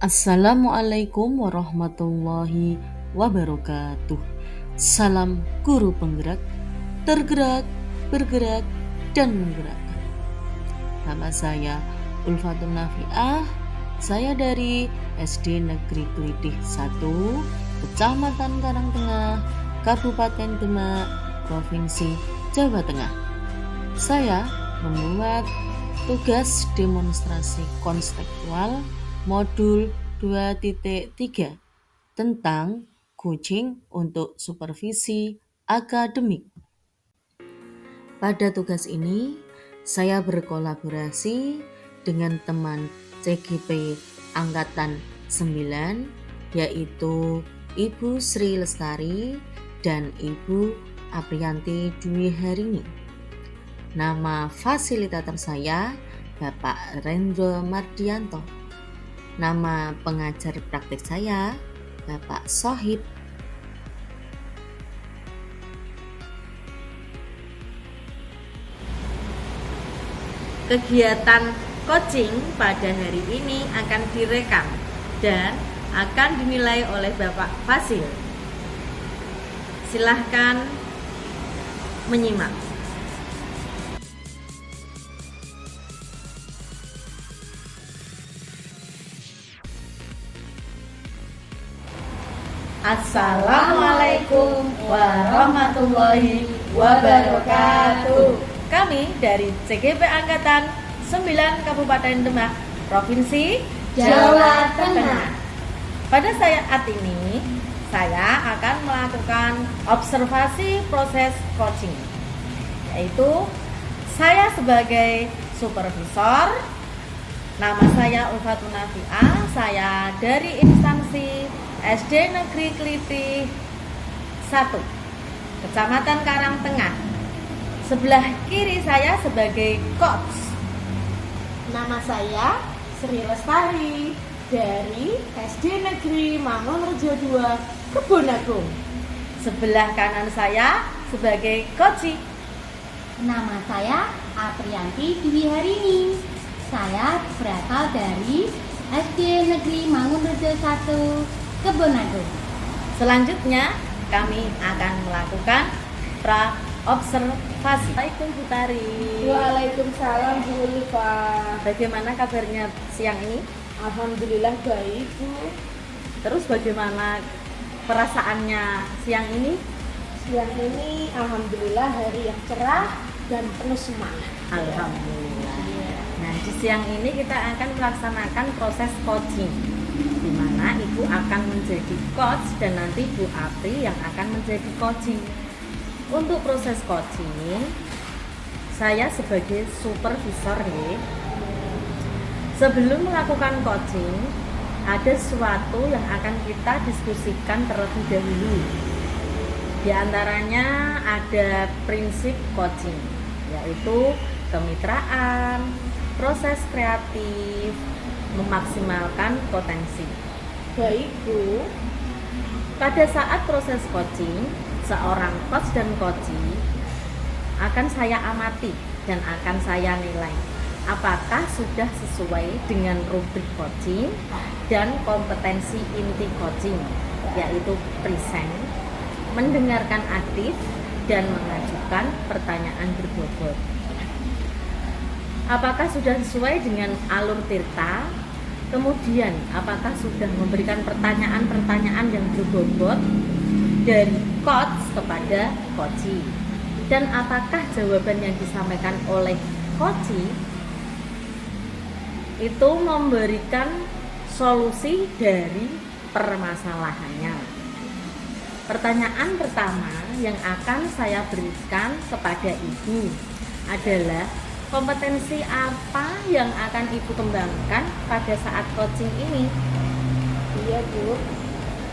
Assalamualaikum warahmatullahi wabarakatuh. Salam guru penggerak, tergerak, bergerak, dan menggerakkan. Nama saya Ulfatun Nafiah. Saya dari SD Negeri Kelitih 1, Kecamatan Karangtengah, Kabupaten Demak, Provinsi Jawa Tengah. Saya membuat tugas demonstrasi konseptual modul 2.3 tentang coaching untuk supervisi akademik. Pada tugas ini, saya berkolaborasi dengan teman CGP Angkatan 9, yaitu Ibu Sri Lestari dan Ibu Aprianti Dwi Harini. Nama fasilitator saya Bapak Rendro Mardianto. Nama pengajar praktik saya Bapak Sohib. Kegiatan coaching pada hari ini akan direkam dan akan dinilai oleh Bapak Fasil. Silahkan menyimak. Assalamualaikum warahmatullahi wabarakatuh. Kami dari CGP Angkatan 9 Kabupaten Demak, Provinsi Jawa Tengah. Pada saat ini, saya akan melakukan observasi proses coaching, yaitu saya sebagai supervisor. Nama saya Ulfatun Nafiah, saya dari instansi SD Negeri Kelitih 1, Kecamatan Karangtengah. Sebelah kiri saya sebagai coach. Nama saya Sri Lestari dari SD Negeri Mangunrejo 2, Kebonagung. Sebelah kanan saya sebagai coach. Nama saya Aprianti Dwi Harini. Saya berasal dari SD Negeri Mangunrejo 1, Kebonagung. Selanjutnya kami akan melakukan observasi. Assalamualaikum Bu Tari. Waalaikumsalam Bu Ulfa. Bagaimana kabarnya siang ini? Alhamdulillah baik Bu. Terus bagaimana perasaannya siang ini? Siang ini alhamdulillah hari yang cerah dan penuh semangat. Alhamdulillah. Nah, di siang ini kita akan melaksanakan proses coaching, di mana Ibu akan menjadi coach dan nanti Bu Apri yang akan menjadi coaching. Untuk proses coaching, saya sebagai supervisor nih. Sebelum melakukan coaching, ada sesuatu yang akan kita diskusikan terlebih dahulu. Di antaranya ada prinsip coaching, yaitu kemitraan, proses kreatif, memaksimalkan potensi. Baik Bu. Pada saat proses coaching, seorang coach dan coachee akan saya amati dan akan saya nilai apakah sudah sesuai dengan rubrik coaching dan kompetensi inti coaching, yaitu present, mendengarkan aktif, dan mengajukan pertanyaan berbobot. Apakah sudah sesuai dengan alur tirta? Kemudian, apakah sudah memberikan pertanyaan-pertanyaan yang berbobot dari coach kepada coachee? Dan apakah jawaban yang disampaikan oleh coachee itu memberikan solusi dari permasalahannya? Pertanyaan pertama yang akan saya berikan kepada Ibu adalah kompetensi apa yang akan Ibu kembangkan pada saat coaching ini? Iya Bu.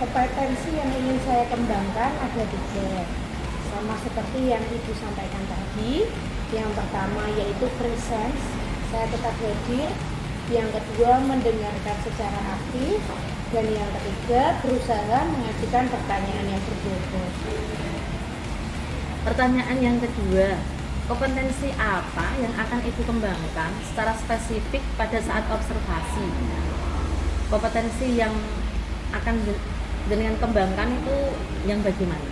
Kompetensi yang ingin saya kembangkan ada 3. Sama seperti yang Ibu sampaikan tadi. Yang pertama yaitu presence, saya tetap hadir. Yang kedua mendengarkan secara aktif. Dan yang ketiga berusaha mengajukan pertanyaan yang berbobot. Pertanyaan yang kedua, kompetensi apa yang akan Ibu kembangkan secara spesifik pada saat observasi? kompetensi yang akan dengan kembangkan itu yang bagaimana?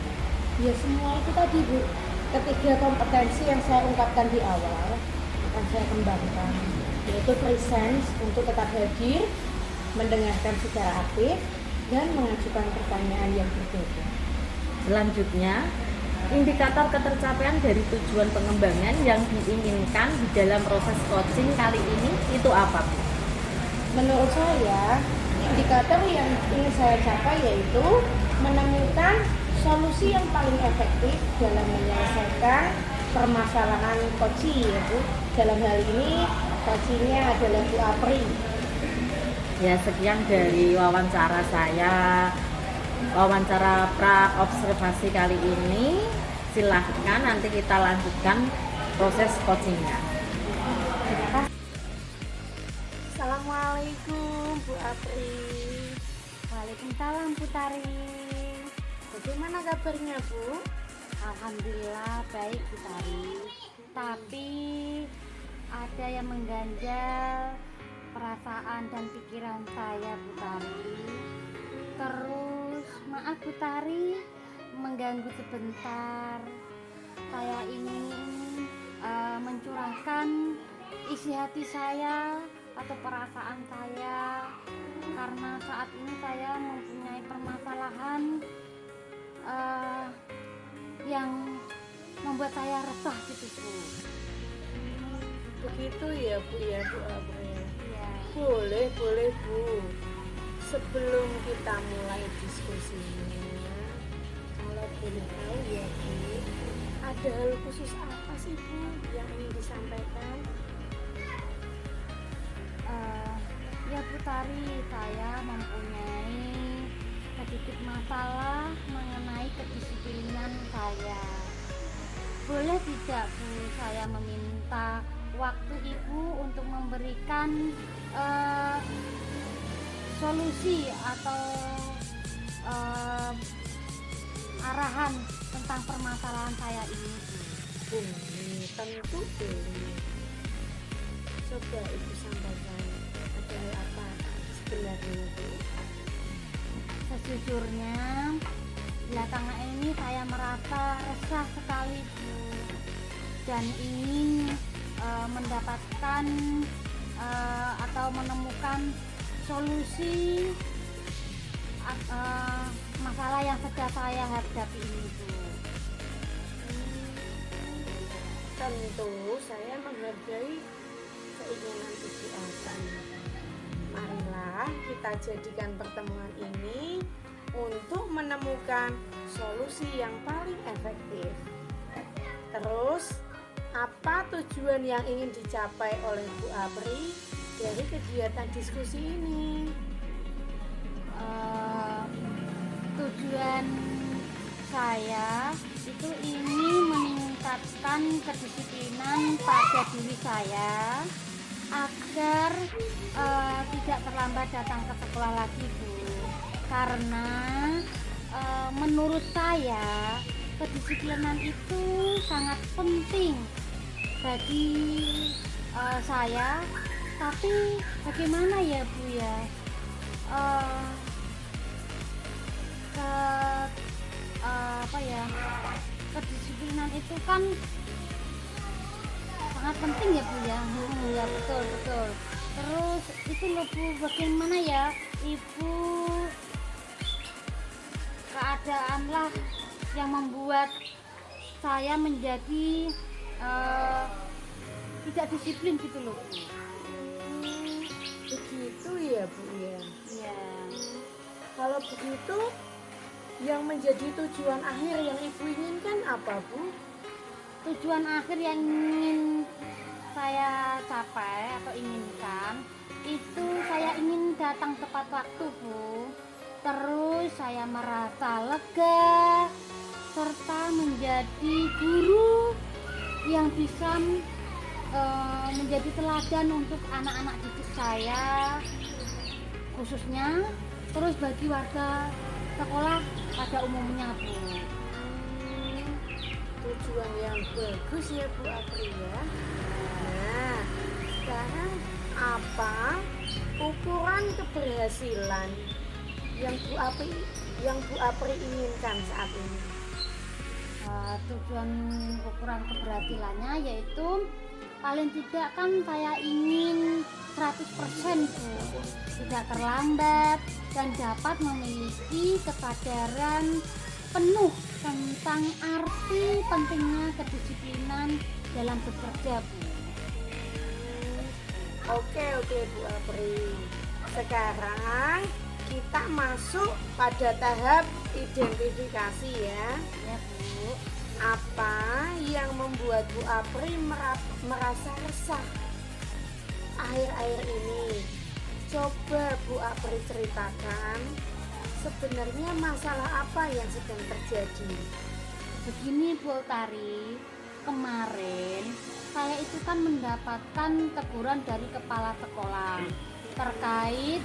Ya semua itu tadi Bu, ketiga kompetensi yang saya ungkapkan di awal akan saya kembangkan, yaitu presence untuk tetap hadir, mendengarkan secara aktif, dan mengajukan pertanyaan yang berbeda. Selanjutnya, indikator ketercapaian dari tujuan pengembangan yang diinginkan di dalam proses coaching kali ini itu apa, Bu? Menurut saya, indikator yang ingin saya capai yaitu menemukan solusi yang paling efektif dalam menyelesaikan permasalahan coaching, ya Bu. Dalam hal ini, coachingnya adalah Bu Apri. Ya, sekian dari wawancara saya, wawancara pra observasi kali ini. Silahkan nanti kita lanjutkan proses coachingnya. Assalamualaikum Bu Apri. Waalaikumsalam Putari. Bagaimana kabarnya Bu? Alhamdulillah baik Putari. Tapi ada yang mengganjal perasaan dan pikiran saya Putari. Terus maaf Putari mengganggu sebentar. Saya ingin mencurahkan isi hati saya atau perasaan saya, karena saat ini saya mempunyai permasalahan yang membuat saya resah gitu Bu. Begitu ya Bu Apri. Ya. Boleh Bu. Sebelum kita mulai diskusinya, kalau boleh tahu ya Bu, ada hal khusus apa sih Bu yang ingin disampaikan? Ya Putari, saya mempunyai sedikit masalah mengenai kedisiplinan saya. Boleh tidak Bu, saya meminta waktu Ibu untuk memberikan solusi atau arahan tentang permasalahan saya ini Bu. Tentu boleh. Coba Ibu sampaikan, ada hal apa sebenarnya Bu? Sejujurnya belakangan ini saya merasa resah sekali Bu, dan ingin mendapatkan atau menemukan solusi masalah yang sedang saya hadapi ini Bu. Tentu saya menghargai keinginan Ibu Apri. Marilah kita jadikan pertemuan ini untuk menemukan solusi yang paling efektif. Terus, apa tujuan yang ingin dicapai oleh Bu Apri dari kegiatan diskusi ini? Tujuan saya itu ingin meningkatkan kedisiplinan pada diri saya agar tidak terlambat datang ke sekolah lagi Bu, karena menurut saya kedisiplinan itu sangat penting bagi saya. Tapi bagaimana ya Bu ya, kedisiplinan itu kan sangat penting ya Bu ya. Ya betul. Terus itu loh Bu, bagaimana ya Ibu, keadaanlah yang membuat saya menjadi tidak disiplin gitu loh Bu. Begitu ya Bu ya. Ya. Kalau begitu, yang menjadi tujuan akhir yang Ibu inginkan apa Bu? Tujuan akhir yang ingin saya capai atau inginkan itu saya ingin datang tepat waktu Bu. Terus saya merasa lega serta menjadi guru yang bisa menjadi teladan untuk anak-anak didik saya khususnya, terus bagi warga sekolah pada umumnya Bu. Tujuan yang bagus ya Bu Apri ya. Nah, sekarang apa ukuran keberhasilan yang Bu Apri inginkan saat ini? Tujuan ukuran keberhasilannya yaitu paling tidak kan saya ingin 100% Bu, tidak terlambat dan dapat memiliki kesadaran penuh tentang arti pentingnya kedisiplinan dalam bekerja Bu. Oke Bu Apri. Sekarang kita masuk pada tahap identifikasi ya. Ya Bu. Apa yang membuat Bu Apri merasa resah akhir-akhir ini? Coba Bu Apri ceritakan sebenarnya masalah apa yang sedang terjadi. Begini Bu Tari, kemarin saya itu kan mendapatkan teguran dari kepala sekolah terkait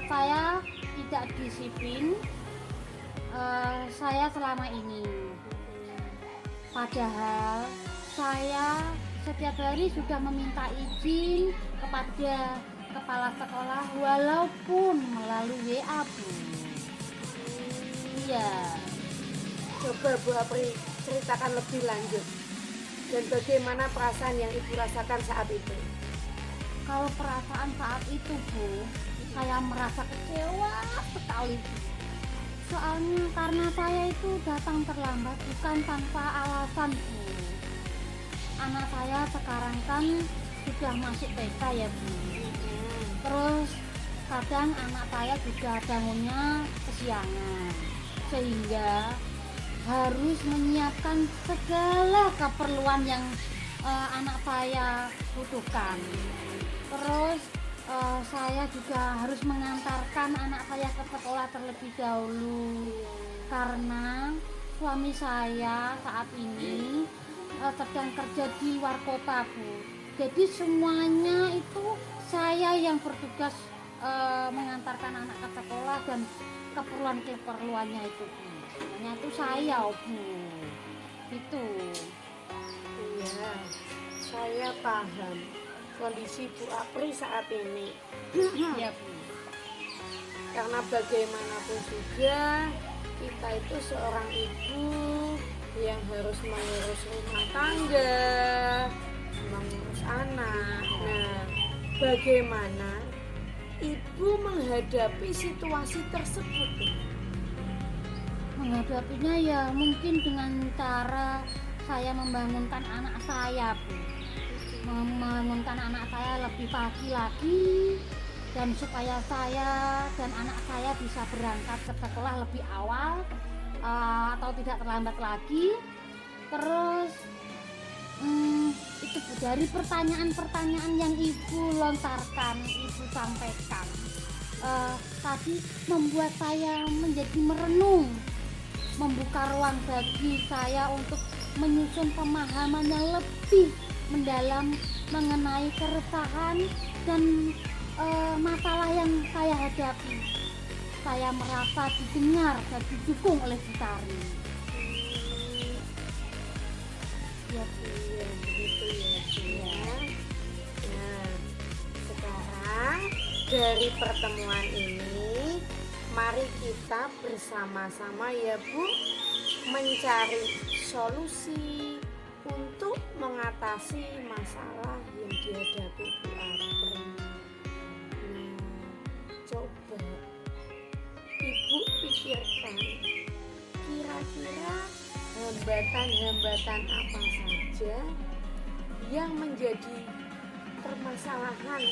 saya tidak disiplin saya selama ini. Padahal saya setiap hari sudah meminta izin kepada kepala sekolah walaupun melalui WA Bu. Iya. Coba Bu Apri ceritakan lebih lanjut dan bagaimana perasaan yang Ibu rasakan saat itu. Kalau perasaan saat itu Bu, saya merasa kecewa sekali. Soalnya karena saya itu datang terlambat bukan tanpa alasan Bu. Anak saya sekarang kan sudah masuk TK ya Bu. Terus kadang anak saya juga bangunnya kesiangan, sehingga harus menyiapkan segala keperluan yang anak saya butuhkan. Terus saya juga harus mengantarkan anak saya ke sekolah terlebih dahulu karena suami saya saat ini sedang kerja di luar kota Bu. Jadi semuanya itu saya yang bertugas mengantarkan anak ke sekolah dan keperluannya itu Bu. Semuanya itu saya Bu. Itu. Iya, saya paham kondisi Bu Apri saat ini. Iya Bu. Karena bagaimanapun juga kita itu seorang ibu yang harus mengurus rumah tangga, mengurus anak. Nah, bagaimana ibu menghadapi situasi tersebut? Menghadapinya ya mungkin dengan cara saya membangunkan anak saya Bu. Membangunkan anak saya lebih pagi lagi dan supaya saya dan anak saya bisa berangkat ke sekolah lebih awal atau tidak terlambat lagi. Terus itu Bu, dari pertanyaan-pertanyaan yang Ibu lontarkan, Ibu sampaikan tadi membuat saya menjadi merenung, membuka ruang bagi saya untuk menyusun pemahaman yang lebih mendalam mengenai keresahan dan masalah yang saya hadapi. Saya merasa didengar dan didukung oleh Bu Tari. Ya Bu, ya, begitu ya Bu ya. Nah, sekarang dari pertemuan ini mari kita bersama-sama ya Bu mencari solusi untuk mengatasi masalah yang dihadapi Bu Apri. Nah, coba Ibu pikirkan kira-kira hambatan-hambatan apa saja yang menjadi permasalahan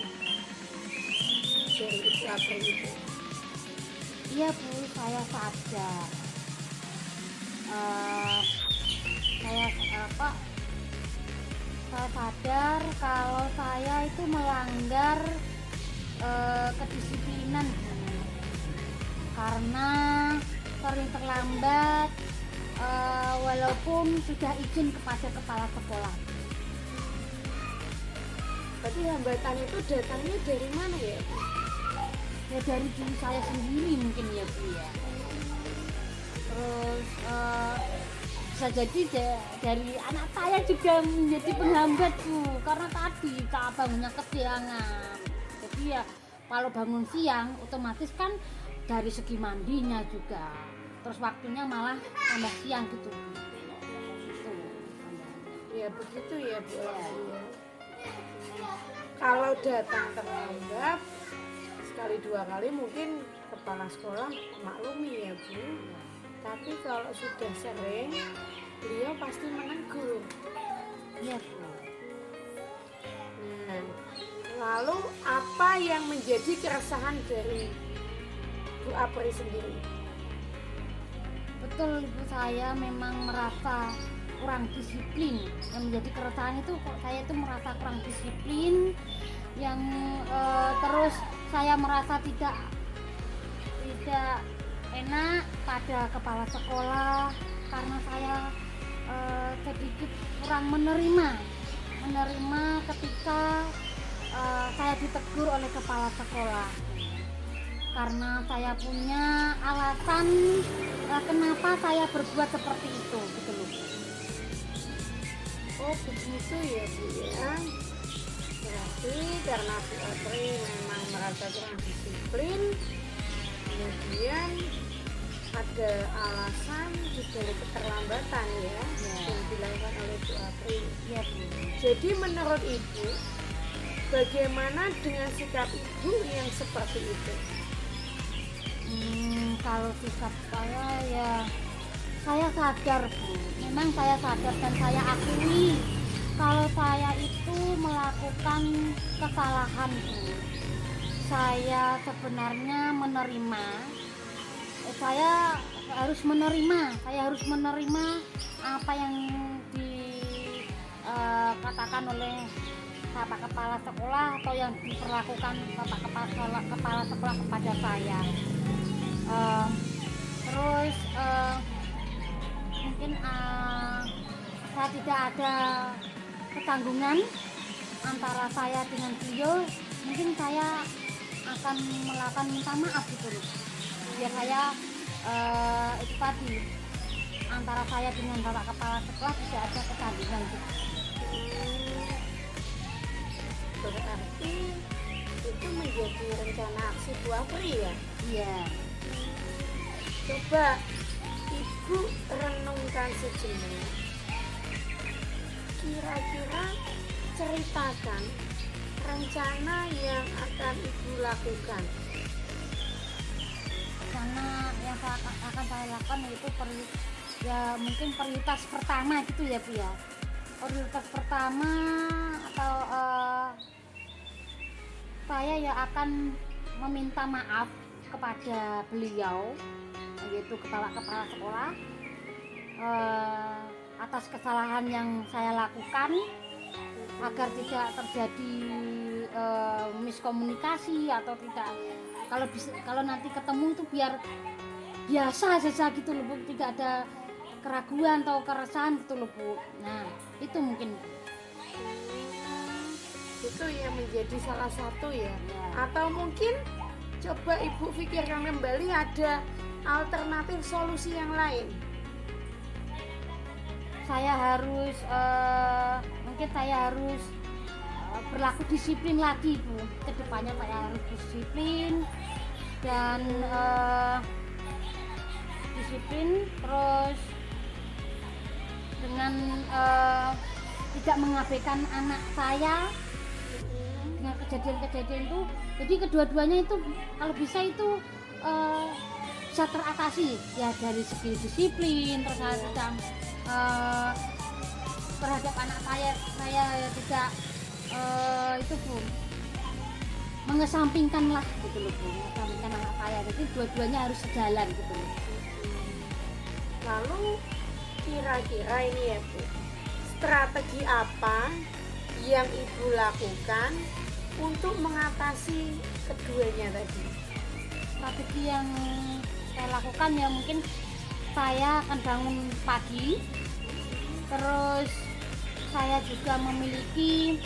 dari Ibu Apri itu. Iya Bu, saya sadar. Saya sadar kalau saya itu melanggar kedisiplinan Bu. Karena sering terlambat walaupun sudah izin kepada kepala sekolah. Berarti hambatan itu datangnya dari mana ya Bu? Ya dari diri saya sendiri mungkin ya Bu ya. Terus bisa jadi dari anak saya juga menjadi penghambat Bu, karena tadi bangunnya kesiangan. Iya, kalau bangun siang otomatis kan dari segi mandinya juga, terus waktunya malah tambah siang gitu. Itu tambahannya. Ya begitu ya Bu Elvi ya. Kalau datang terlambat sekali dua kali mungkin kepala sekolah maklumi ya Bu. Tapi kalau sudah sering, beliau pasti menegur. Iya, Bu. Nah, lalu apa yang menjadi keresahan dari Bu Apri sendiri? Betul, Ibu, saya memang merasa kurang disiplin. Yang menjadi keresahan itu kok saya itu merasa kurang disiplin, yang terus saya merasa tidak enak pada kepala sekolah karena saya sedikit kurang menerima ketika saya ditegur oleh kepala sekolah, karena saya punya alasan kenapa saya berbuat seperti itu gitu loh. Oh begitu ya Bu ya. Berarti karena Bu Apri memang merasa kurang disiplin, kemudian ada alasan di balik keterlambatan ya yang dilakukan oleh Bu Apri. Iya, Bu. Jadi menurut Ibu, bagaimana dengan sikap Ibu yang seperti itu? Kalau sikap saya ya, saya sadar, Bu. Memang saya sadar dan saya akui kalau saya itu melakukan kesalahan, Bu. Saya sebenarnya saya harus menerima apa yang dikatakan oleh Bapak Kepala Sekolah atau yang diperlakukan Bapak Kepala Sekolah kepada saya. Terus mungkin saya tidak ada ketanggungan antara saya dengan beliau, mungkin saya akan melakukan minta maaf gitu loh, biar saya itu tadi antara saya dengan Bapak Kepala Sekolah tidak ada ketanggungan gitu. Berarti itu menjadi rencana aksi Bu Apri ya? Iya. Coba Ibu renungkan sejenak, kira-kira ceritakan rencana yang akan Ibu lakukan. Karena yang akan saya lakukan yaitu mungkin prioritas pertama gitu ya Bu ya. Prioritas pertama atau saya ya akan meminta maaf kepada beliau, yaitu kepala sekolah, atas kesalahan yang saya lakukan, agar tidak terjadi miskomunikasi atau tidak, kalau nanti ketemu itu biar biasa saja gitu loh Bu, tidak ada keraguan atau keresahan gitu loh Bu. Nah itu mungkin Itu yang menjadi salah satu ya. Atau mungkin coba Ibu pikirkan kembali ada alternatif solusi yang lain. saya harus mungkin saya harus berlaku disiplin lagi Bu. Kedepannya saya harus disiplin dan disiplin, terus dengan tidak mengabaikan anak saya dengan kejadian-kejadian itu. Jadi kedua-duanya itu kalau bisa itu bisa teratasi ya, dari segi disiplin, terus terhadap anak saya tidak itu Bu, mengesampingkan lah gitu loh Bu, mengesampingkan anak saya. Jadi dua-duanya harus sejalan gitu loh. Lalu kira-kira ini ya Bu, strategi apa yang Ibu lakukan untuk mengatasi keduanya tadi? Strategi yang saya lakukan ya mungkin saya akan bangun pagi, terus saya juga memiliki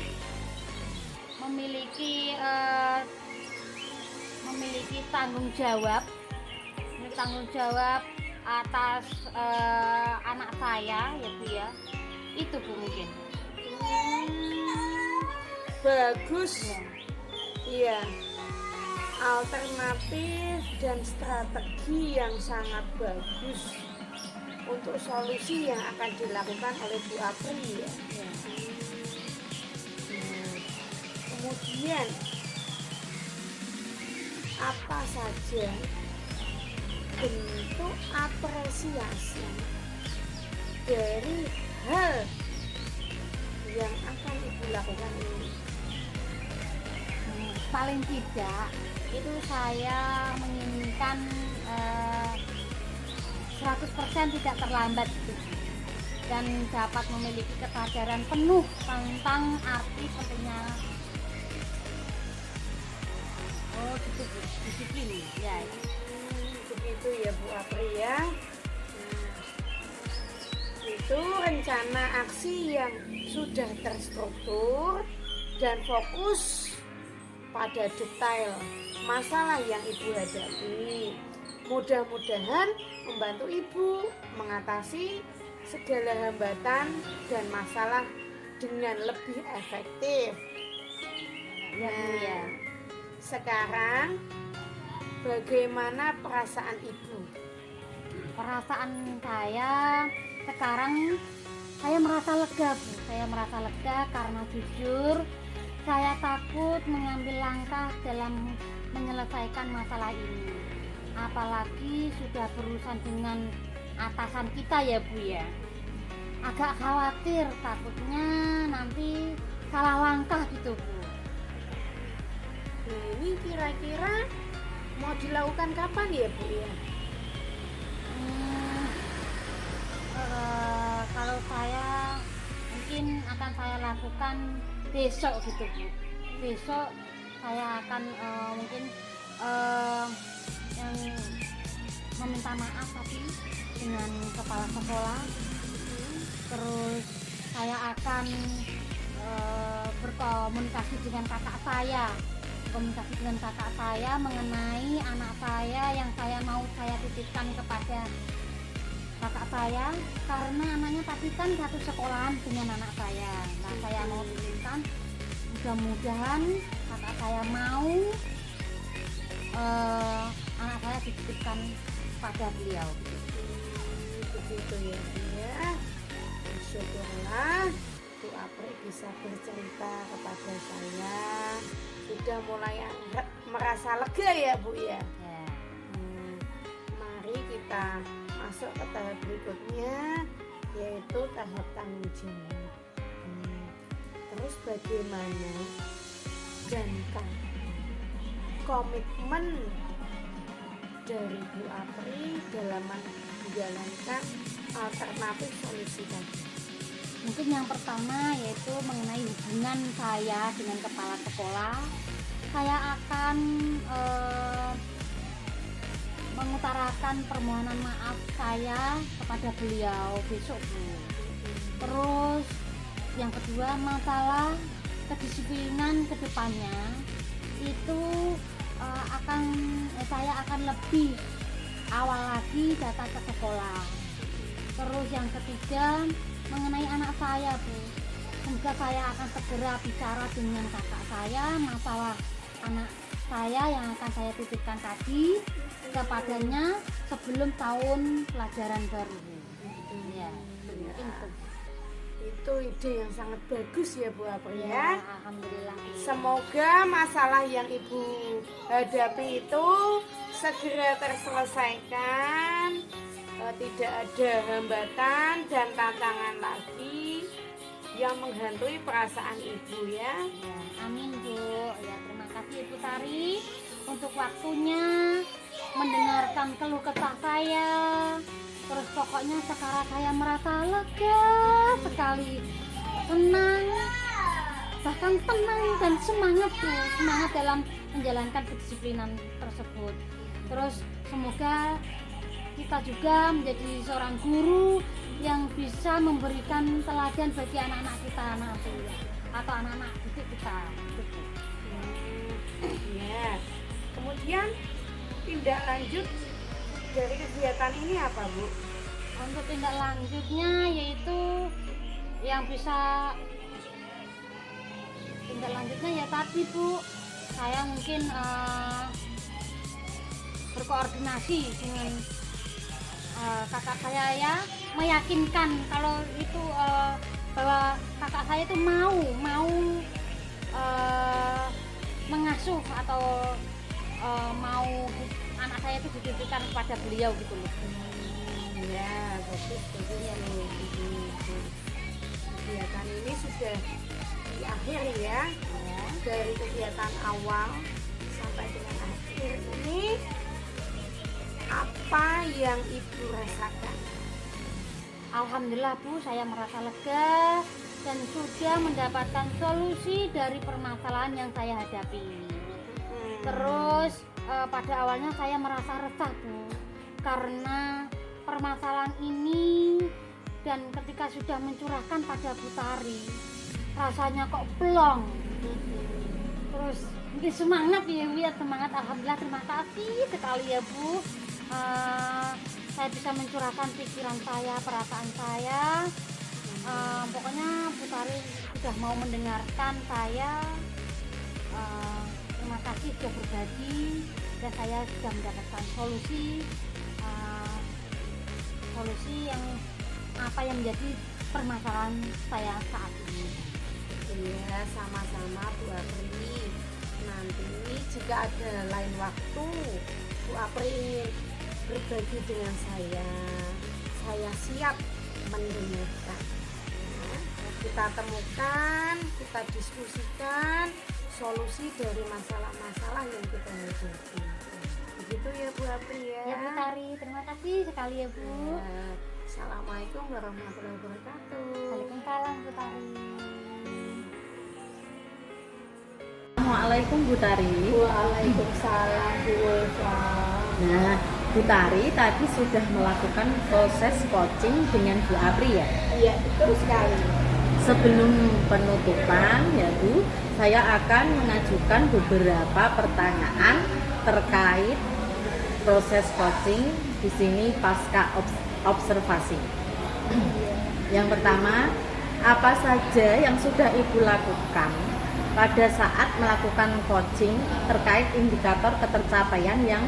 tanggung jawab atas anak saya ya Bu ya. Itu Bu mungkin. Bagus Ya. Iya, alternatif dan strategi yang sangat bagus untuk solusi yang akan dilakukan oleh Bu Apri ya. Nah, kemudian apa saja bentuk apresiasi dari hal yang akan Ibu lakukan ini? Paling tidak itu saya menginginkan 100% tidak terlambat gitu. Dan dapat memiliki kesadaran penuh tentang arti pentingnya gitu Bu, disiplin ya. Begitu ya Bu Apri ya. Itu rencana aksi yang sudah terstruktur dan fokus pada detail masalah yang Ibu hadapi. Mudah-mudahan membantu Ibu mengatasi segala hambatan dan masalah dengan lebih efektif. Ya Bu ya. Sekarang bagaimana perasaan Ibu? Perasaan saya sekarang, saya merasa lega Bu. Saya merasa lega karena jujur saya takut mengambil langkah dalam menyelesaikan masalah ini. Apalagi sudah berurusan dengan atasan kita ya Bu ya. Agak khawatir, takutnya nanti salah langkah gitu Bu. Nah, ini kira-kira mau dilakukan kapan ya Bu ya? Kalau saya mungkin akan saya lakukan besok gitu Bu. Besok saya akan mungkin yang meminta maaf tadi dengan kepala sekolah. Terus saya akan berkomunikasi dengan kakak saya mengenai anak saya yang saya mau saya titipkan kepada kakak saya, karena anaknya tadi kan satu sekolahan dengan anak saya. Nah, saya mau titipkan, mudah-mudahan kakak saya mau anak saya dititipkan pada beliau. Begitu ya Bu ya. Syukurlah Bu Apri bisa bercerita kepada saya, sudah mulai merasa lega ya Bu ya. Ya. Mari kita masuk ke tahap berikutnya, yaitu tahap tanggung jawab. Terus bagaimana dan komitmen dari Bu Apri dalam menjalankan alternatif solusi tadi? Mungkin yang pertama yaitu mengenai hubungan saya dengan kepala sekolah. Saya akan mengutarakan permohonan maaf saya kepada beliau besok Bu. Terus yang kedua, masalah kedisiplinan kedepannya itu saya akan lebih awal lagi datang ke sekolah. Terus yang ketiga, mengenai anak saya Bu, semoga saya akan segera bicara dengan kakak saya masalah anak saya yang akan saya titipkan tadi kepadanya sebelum tahun pelajaran baru. Ya, mungkin itu ide yang sangat bagus ya Bu Apri ya. ya. Alhamdulillah. Semoga masalah yang Ibu hadapi itu segera terselesaikan, tidak ada hambatan dan tantangan lagi yang menghantui perasaan Ibu ya. Ya, amin Bu. Ya, terima kasih Ibu Tari untuk waktunya mendengarkan keluh kesah saya. Terus pokoknya sekarang saya merasa lega sekali, senang, bahkan tenang dan semangat Bu, semangat dalam menjalankan kedisiplinan tersebut. Terus semoga kita juga menjadi seorang guru yang bisa memberikan teladan bagi anak-anak kita nanti atau anak-anak didik kita. Ya. Kemudian tindak lanjut dari kegiatan ini apa Bu? Untuk tindak lanjutnya yaitu yang bisa tindak lanjutnya ya tadi Bu, saya mungkin berkoordinasi dengan kakak saya ya, meyakinkan kalau itu bahwa kakak saya itu mau mengasuh atau mau anak saya itu dititipkan kepada beliau gitu loh. Ya, bagus ya nih. Kegiatan ini sudah di akhir ya. Dari kegiatan awal sampai dengan akhir ini, apa yang Ibu rasakan? Alhamdulillah Bu, saya merasa lega dan sudah mendapatkan solusi dari permasalahan yang saya hadapi. Terus pada awalnya saya merasa resah Bu, karena permasalahan ini, dan ketika sudah mencurahkan pada Bu Tari, rasanya kok plong. Terus mungkin semangat ya Bu ya, semangat. Alhamdulillah, terima kasih sekali ya Bu. Saya bisa mencurahkan pikiran saya, perasaan saya. Pokoknya Bu Tari sudah mau mendengarkan saya. Terima kasih sudah berbagi dan saya sudah mendapatkan solusi yang apa yang menjadi permasalahan saya saat ini. Iya, sama-sama Bu Apri. Nanti jika ada lain waktu Bu Apri ingin berbagi dengan saya siap mendengarkan. Nah, kita temukan, kita diskusikan solusi dari masalah-masalah yang kita hadapi. Begitu ya Bu Apri ya. Ya Bu Tari, terima kasih sekali ya Bu. Ya, Assalamualaikum warahmatullahi wabarakatuh. Waalaikumsalam Bu Tari. Assalamualaikum Bu Tari. Waalaikumsalam Bu Eva. Nah, Bu Tari tadi sudah melakukan proses coaching dengan Bu Apri ya. Iya, betul sekali. Sebelum penutupan ya Bu, saya akan mengajukan beberapa pertanyaan terkait proses coaching di sini pasca observasi. Yang pertama, apa saja yang sudah Ibu lakukan pada saat melakukan coaching terkait indikator ketercapaian yang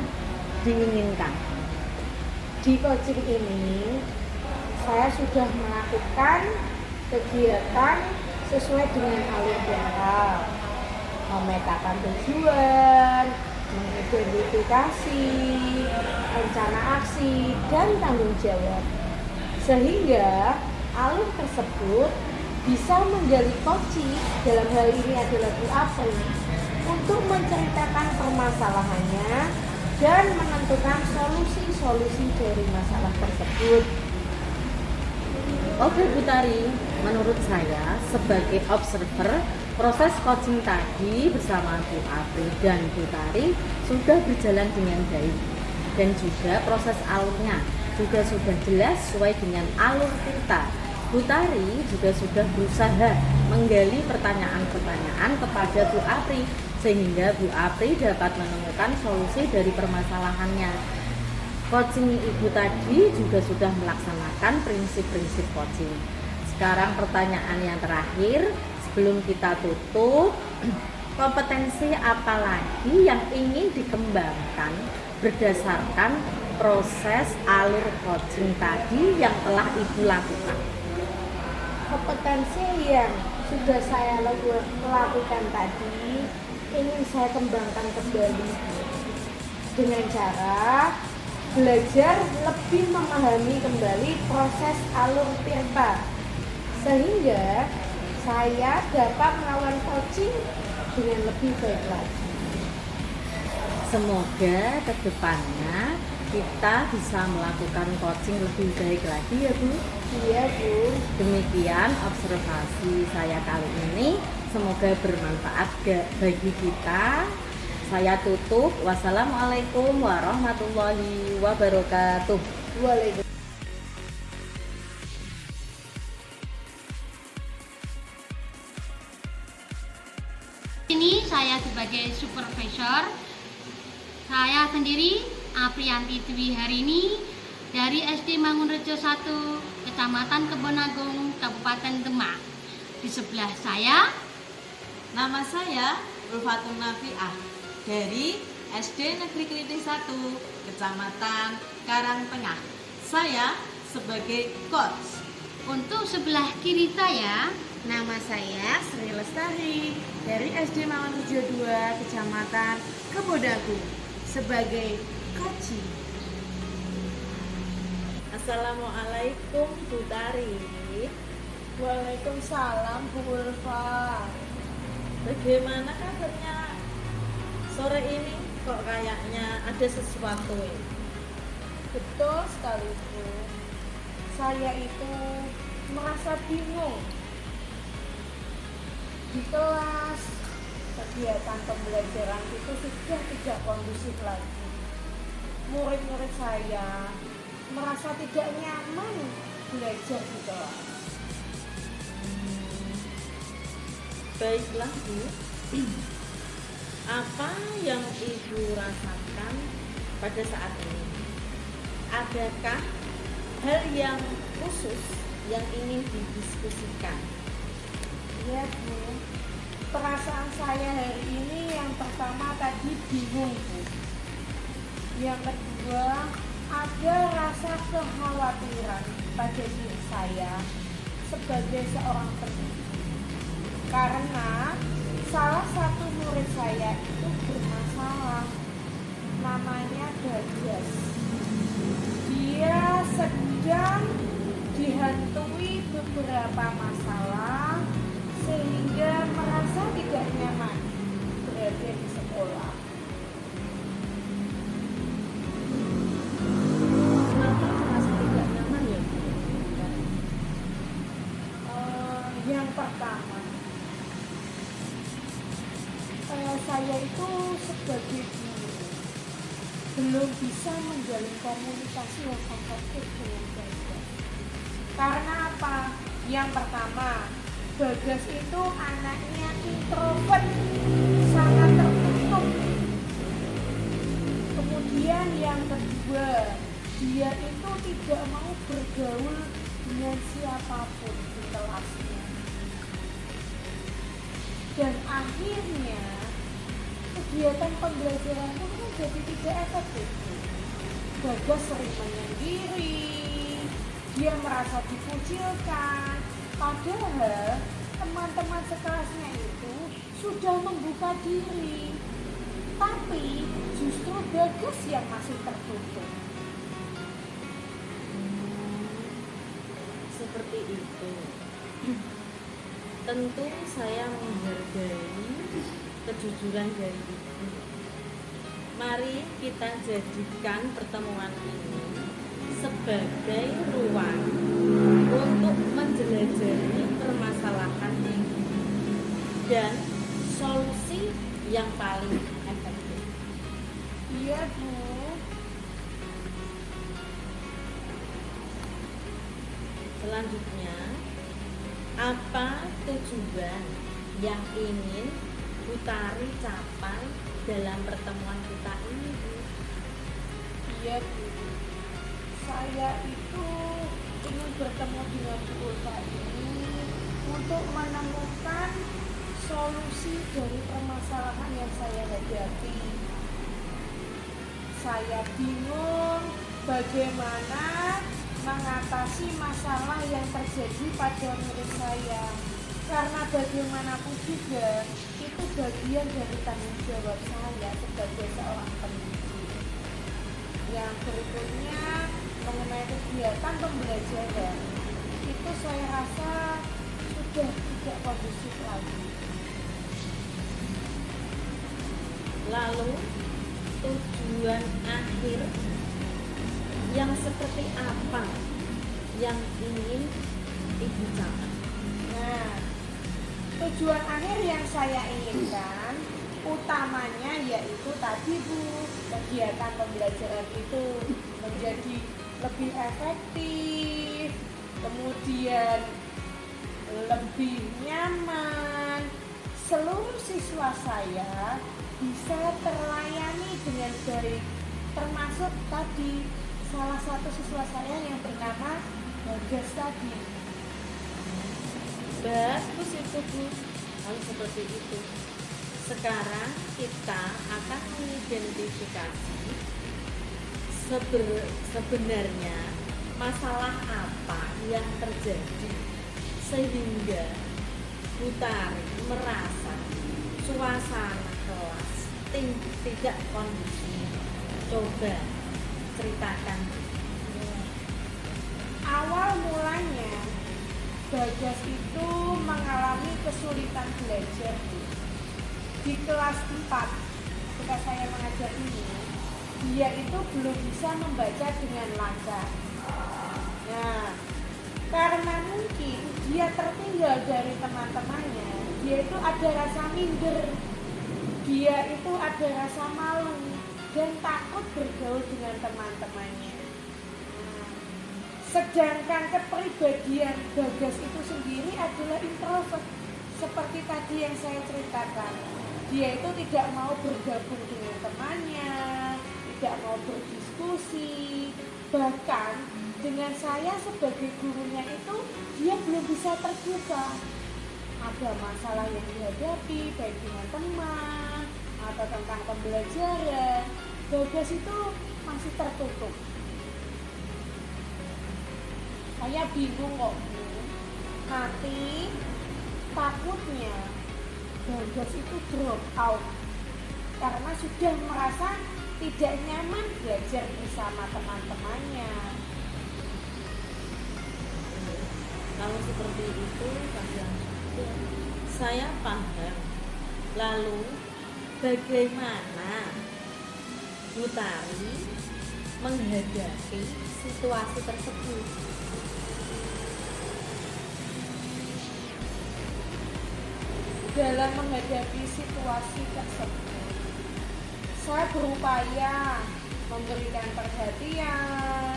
diinginkan? Di coaching ini saya sudah melakukan kegiatan sesuai dengan alur jangka, memetakan tujuan, mengidentifikasi rencana aksi dan tanggung jawab, sehingga alur tersebut bisa menggali coaching, dalam hal ini adalah Bu Apri, untuk menceritakan permasalahannya dan menentukan solusi-solusi dari masalah tersebut. Oke Bu Tari, menurut saya sebagai observer, proses coaching tadi bersama Bu Apri dan Bu Tari sudah berjalan dengan baik, dan juga proses alurnya juga sudah jelas sesuai dengan alur kita. Bu Tari juga sudah berusaha menggali pertanyaan-pertanyaan kepada Bu Apri, sehingga Bu Apri dapat menemukan solusi dari permasalahannya. Coaching Ibu tadi juga sudah melaksanakan prinsip-prinsip coaching. Sekarang pertanyaan yang terakhir sebelum kita tutup, kompetensi apa lagi yang ingin dikembangkan berdasarkan proses alur coaching tadi yang telah Ibu lakukan? Kompetensi yang sudah saya lakukan tadi ingin saya kembangkan kembali dengan cara belajar lebih memahami kembali proses alur Tirta, sehingga saya dapat melakukan coaching dengan lebih baik lagi. Semoga kedepannya kita bisa melakukan coaching lebih baik lagi ya Bu. Iya Bu. Demikian observasi saya kali ini, semoga bermanfaat bagi kita. Saya tutup. Wassalamualaikum warahmatullahi wabarakatuh. Waalaikumsalam. Ini saya sebagai supervisor, saya sendiri Apriyanti Dwi Harini dari SD Mangunrejo 1, Kecamatan Kebonagung, Kabupaten Demak. Di sebelah saya, Nama saya Ulfatun Nafiah dari SD Negeri Kerinting 1, Kecamatan Karangtengah. Saya sebagai coach. Untuk sebelah kiri saya, Nama saya Sri Lestari dari SD Mangunrejo 2, Kecamatan Kebodagu sebagai koci. Assalamualaikum Bu Tari. Waalaikumsalam Bu Ulfa. Bagaimana kabarnya sore ini? Kok kayaknya ada sesuatu ini? Betul sekali Bu. Saya itu merasa bingung. Di kelas, kegiatan pembelajaran itu sudah tidak kondusif lagi. Murid-murid saya merasa tidak nyaman belajar di kelas. Baiklah Bu, apa yang Ibu rasakan pada saat ini? Adakah hal yang khusus yang ingin didiskusikan? Ya Bu, perasaan saya hari ini yang pertama tadi bingung Bu. Yang kedua ada rasa kekhawatiran pada diri saya sebagai seorang pendidik. Karena salah satu murid saya itu bermasalah, namanya Bagas. Dia sedang dihantui beberapa masalah sehingga merasa tidak nyaman berada di sekolah. Kenapa merasa tidak nyaman ya Bu? Yang pertama, saya itu sebagai guru belum bisa menjalin komunikasi yang efektif dengan Bagas. Karena apa? Yang pertama, Bagas itu anaknya introvert, sangat tertutup. Kemudian yang kedua, dia itu tidak mau bergaul dengan siapapun di kelasnya. Dan akhirnya kegiatan pembelajaran itu jadi tidak efektif. Bagas sering menyendiri, dia merasa dikucilkan, padahal teman-teman sekelasnya itu sudah membuka diri, tapi justru Bagas yang masih tertutup. Seperti itu. Tentu saya menghargai kejujuran dari Ibu. Mari kita jadikan pertemuan ini sebagai ruang untuk menjelajahi permasalahan ini dan solusi yang paling efektif. Iya Bu. Selanjutnya, apa tujuan yang ingin Bu Tari capai dalam pertemuan kita ini Bu? Iya Bu. Saya itu ingin bertemu dengan Bu Ulfa ini untuk menemukan solusi dari permasalahan yang saya hadapi. Saya bingung bagaimana mengatasi masalah yang terjadi pada murid saya. Karena bagaimanapun juga itu bagian dari tanggung jawab saya sebagai seorang pendidik. Yang berikutnya mengenai kegiatan pembelajaran, itu saya rasa sudah tidak kondusif lagi. Lalu tujuan akhir yang seperti apa yang ingin Ibu capai? Nah, tujuan akhir yang saya inginkan utamanya yaitu tadi Bu, kegiatan pembelajaran itu menjadi lebih efektif, kemudian lebih nyaman, seluruh siswa saya bisa terlayani dengan baik, termasuk tadi salah satu siswa saya yang bernama Bagas tadi. Bagus itu Bu, kalau seperti itu. Sekarang kita akan mengidentifikasi sebenarnya masalah apa yang terjadi sehingga Utari merasa suasana kelas tidak kondusif. Coba ceritakan. Awal mulanya Bagas itu mengalami kesulitan belajar di kelas 4. Ketika saya mengajar ini, dia itu belum bisa membaca dengan lancar. Nah, karena mungkin dia tertinggal dari teman-temannya, dia itu ada rasa minder, dia itu ada rasa malu dan takut bergaul dengan teman-temannya. Sedangkan kepribadian Bagas itu sendiri adalah introvert. Seperti tadi yang saya ceritakan, dia itu tidak mau bergabung dengan temannya, tidak mau berdiskusi. Bahkan dengan saya sebagai gurunya itu dia belum bisa terbuka. Ada masalah yang dihadapi baik dengan teman atau tentang pembelajaran, Bagas itu masih tertutup. Saya bingung kok, Bu. Nanti takutnya Bagas itu drop out karena sudah merasa tidak nyaman belajar bersama teman-temannya. Kalau seperti itu, saya paham. Lalu bagaimana Utari menghadapi situasi tersebut? Dalam menghadapi situasi tersebut, saya berupaya memberikan perhatian,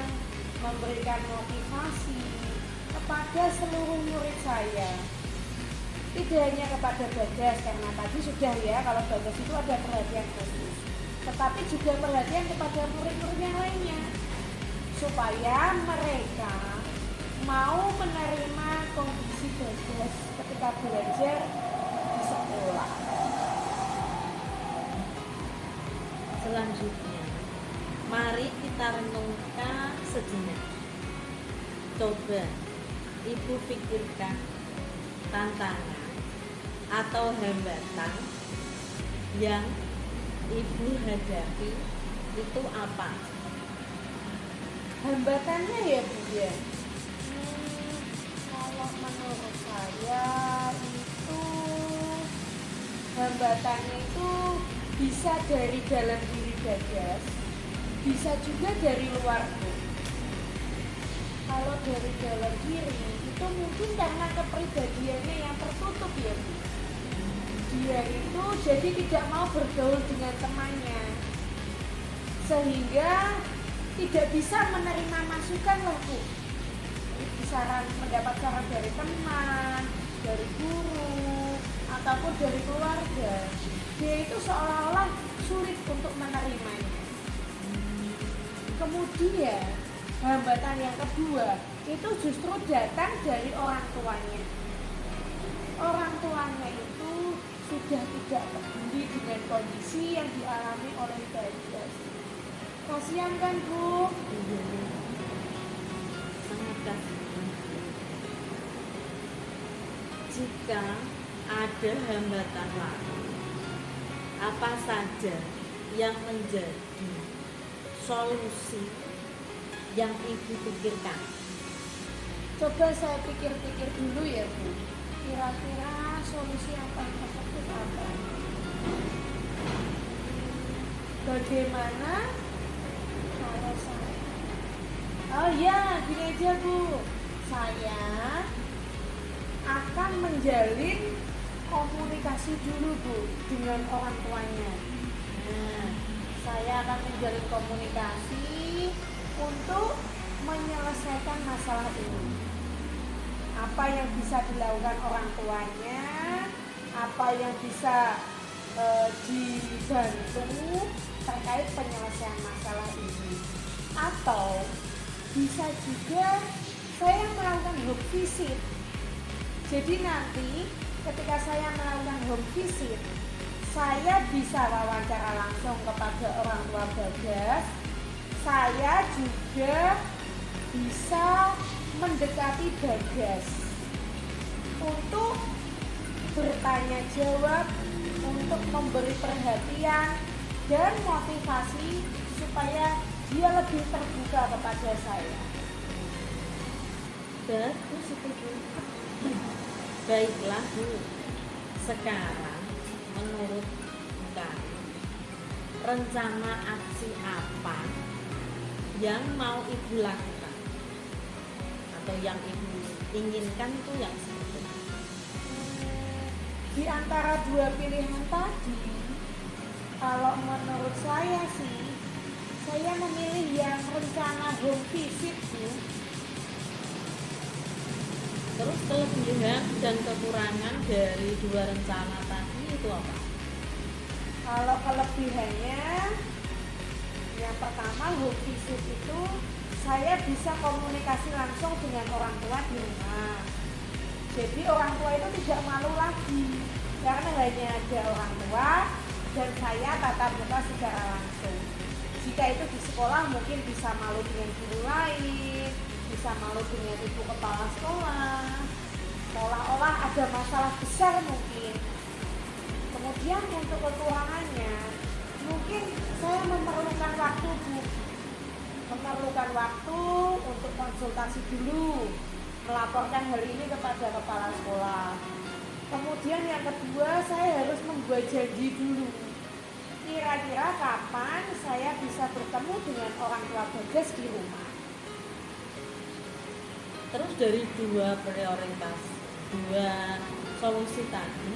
memberikan motivasi kepada seluruh murid saya. Tidak hanya kepada Bagas, karena tadi sudah ya, kalau Bagas itu ada perhatian khusus, tetapi juga perhatian kepada murid-murid yang lainnya, supaya mereka mau menerima kondisi Bagas ketika belajar di sekolah. Selanjutnya, mari kita renungkan sejenak. Coba Ibu pikirkan tantangan atau hambatan yang Ibu hadapi itu apa? Hambatannya ya Bu ya. Kalau menurut saya itu hambatannya itu bisa dari dalam diri Bagas, bisa juga dari luar Bu. Kalau dari dalam diri itu mungkin karena kepribadiannya yang tertutup ya Bu. Dia itu jadi tidak mau bergaul dengan temannya, sehingga tidak bisa menerima masukan lah Bu. Mendapat saran dari teman, dari guru, ataupun dari keluarga. Dia itu seolah-olah sulit untuk menerimanya. Kemudian hambatan yang kedua itu justru datang dari orang tuanya. Orang tuanya itu sudah tidak peduli dengan kondisi yang dialami oleh Bagas. Kasihan kan Bu? Sangat kasihan. Jika ada hambatan lain, apa saja yang menjadi solusi yang Ibu pikirkan? Coba saya pikir-pikir dulu ya Bu. Kira-kira solusi yang paling efektif apa? Bagaimana kalau saya? Oh ya, gini aja Bu. Saya akan menjalin komunikasi dulu Bu dengan orang tuanya. Nah, saya akan menjalin komunikasi untuk menyelesaikan masalah ini. Apa yang bisa dilakukan orang tuanya, apa yang bisa dibantu terkait penyelesaian masalah ini. Atau bisa juga saya melakukan home visit. Jadi nanti ketika saya melakukan home visit, saya bisa wawancara langsung kepada orang tua Bagas. Saya juga bisa mendekati Bagas untuk bertanya jawab, untuk memberi perhatian dan motivasi supaya dia lebih terbuka kepada saya. Bagus itu Bu. Baiklah Bu. Sekarang menurut kamu rencana aksi apa yang mau Ibu lakukan? Atau yang Ibu inginkan itu yang seperti apa? Di antara dua pilihan tadi, kalau menurut saya sih, saya memilih yang rencana home visit Bu. Terus kelebihan dan kekurangan dari dua rencana tadi itu apa? Kalau kelebihannya, yang pertama home visit itu saya bisa komunikasi langsung dengan orang tua di rumah. Jadi orang tua itu tidak malu lagi karena hanya ada orang tua dan saya tatap muka secara langsung. Jika itu di sekolah mungkin bisa malu dengan guru lain, bisa malu dengan ibu kepala sekolah, seolah-olah ada masalah besar mungkin. Kemudian untuk kekurangannya, mungkin saya memerlukan waktu Bu, memerlukan waktu untuk konsultasi dulu, melaporkan hal ini kepada kepala sekolah. Kemudian yang kedua, saya harus membuat janji dulu. Kira-kira kapan saya bisa bertemu dengan orang tua Bagas di rumah. Terus dari dua prioritas, dua solusi tadi,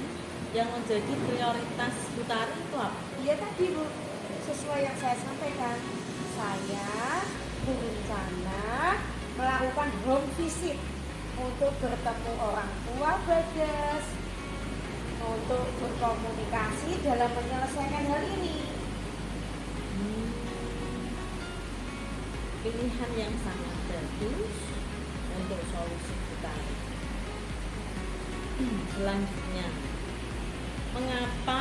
yang menjadi prioritas Utari itu apa? Iya tadi Bu, sesuai yang saya sampaikan, saya berencana melakukan home visit untuk bertemu orang tua Bagas, untuk berkomunikasi dalam menyelesaikan hal ini. Pilihan yang sangat bagus untuk solusi Utari. Selanjutnya, mengapa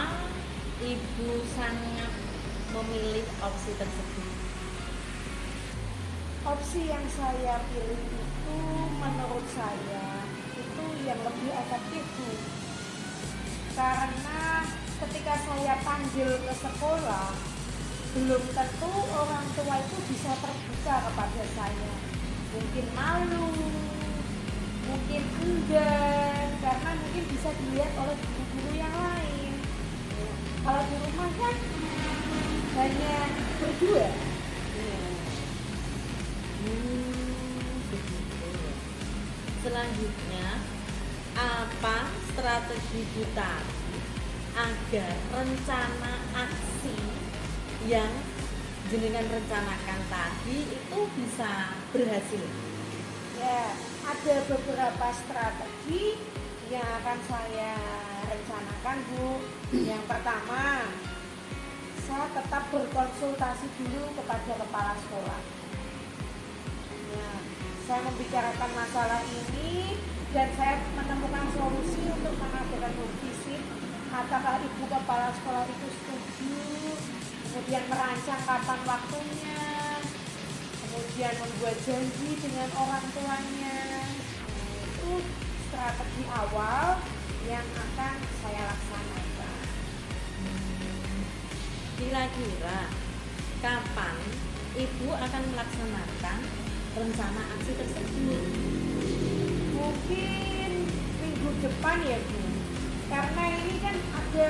Ibu sangat memilih opsi tersebut? Opsi yang saya pilih itu menurut saya itu yang lebih efektif Bu. Karena ketika saya panggil ke sekolah, belum tentu orang tua itu bisa terbuka kepada saya. Mungkin malu, mungkin enggan, karena mungkin bisa dilihat oleh guru-guru yang lain. Kalau di rumah kan hanya berdua. Begitu. Selanjutnya, apa strategi Utari agar rencana aksi yang jenengan rencanakan tadi itu bisa berhasil? Ya, ada beberapa strategi yang akan saya rencanakan Bu. Yang pertama, saya tetap berkonsultasi dulu kepada kepala sekolah. Ya, saya membicarakan masalah ini dan saya menemukan solusi untuk mengadakan home visit. Apakah ibu kepala sekolah itu setuju? Kemudian merancang kapan waktunya, kemudian membuat janji dengan orang tuanya. Itu strategi awal yang akan saya laksanakan. Kira-kira kapan Ibu akan melaksanakan rencana aksi tersebut? Mungkin minggu depan ya Bu, karena ini kan ada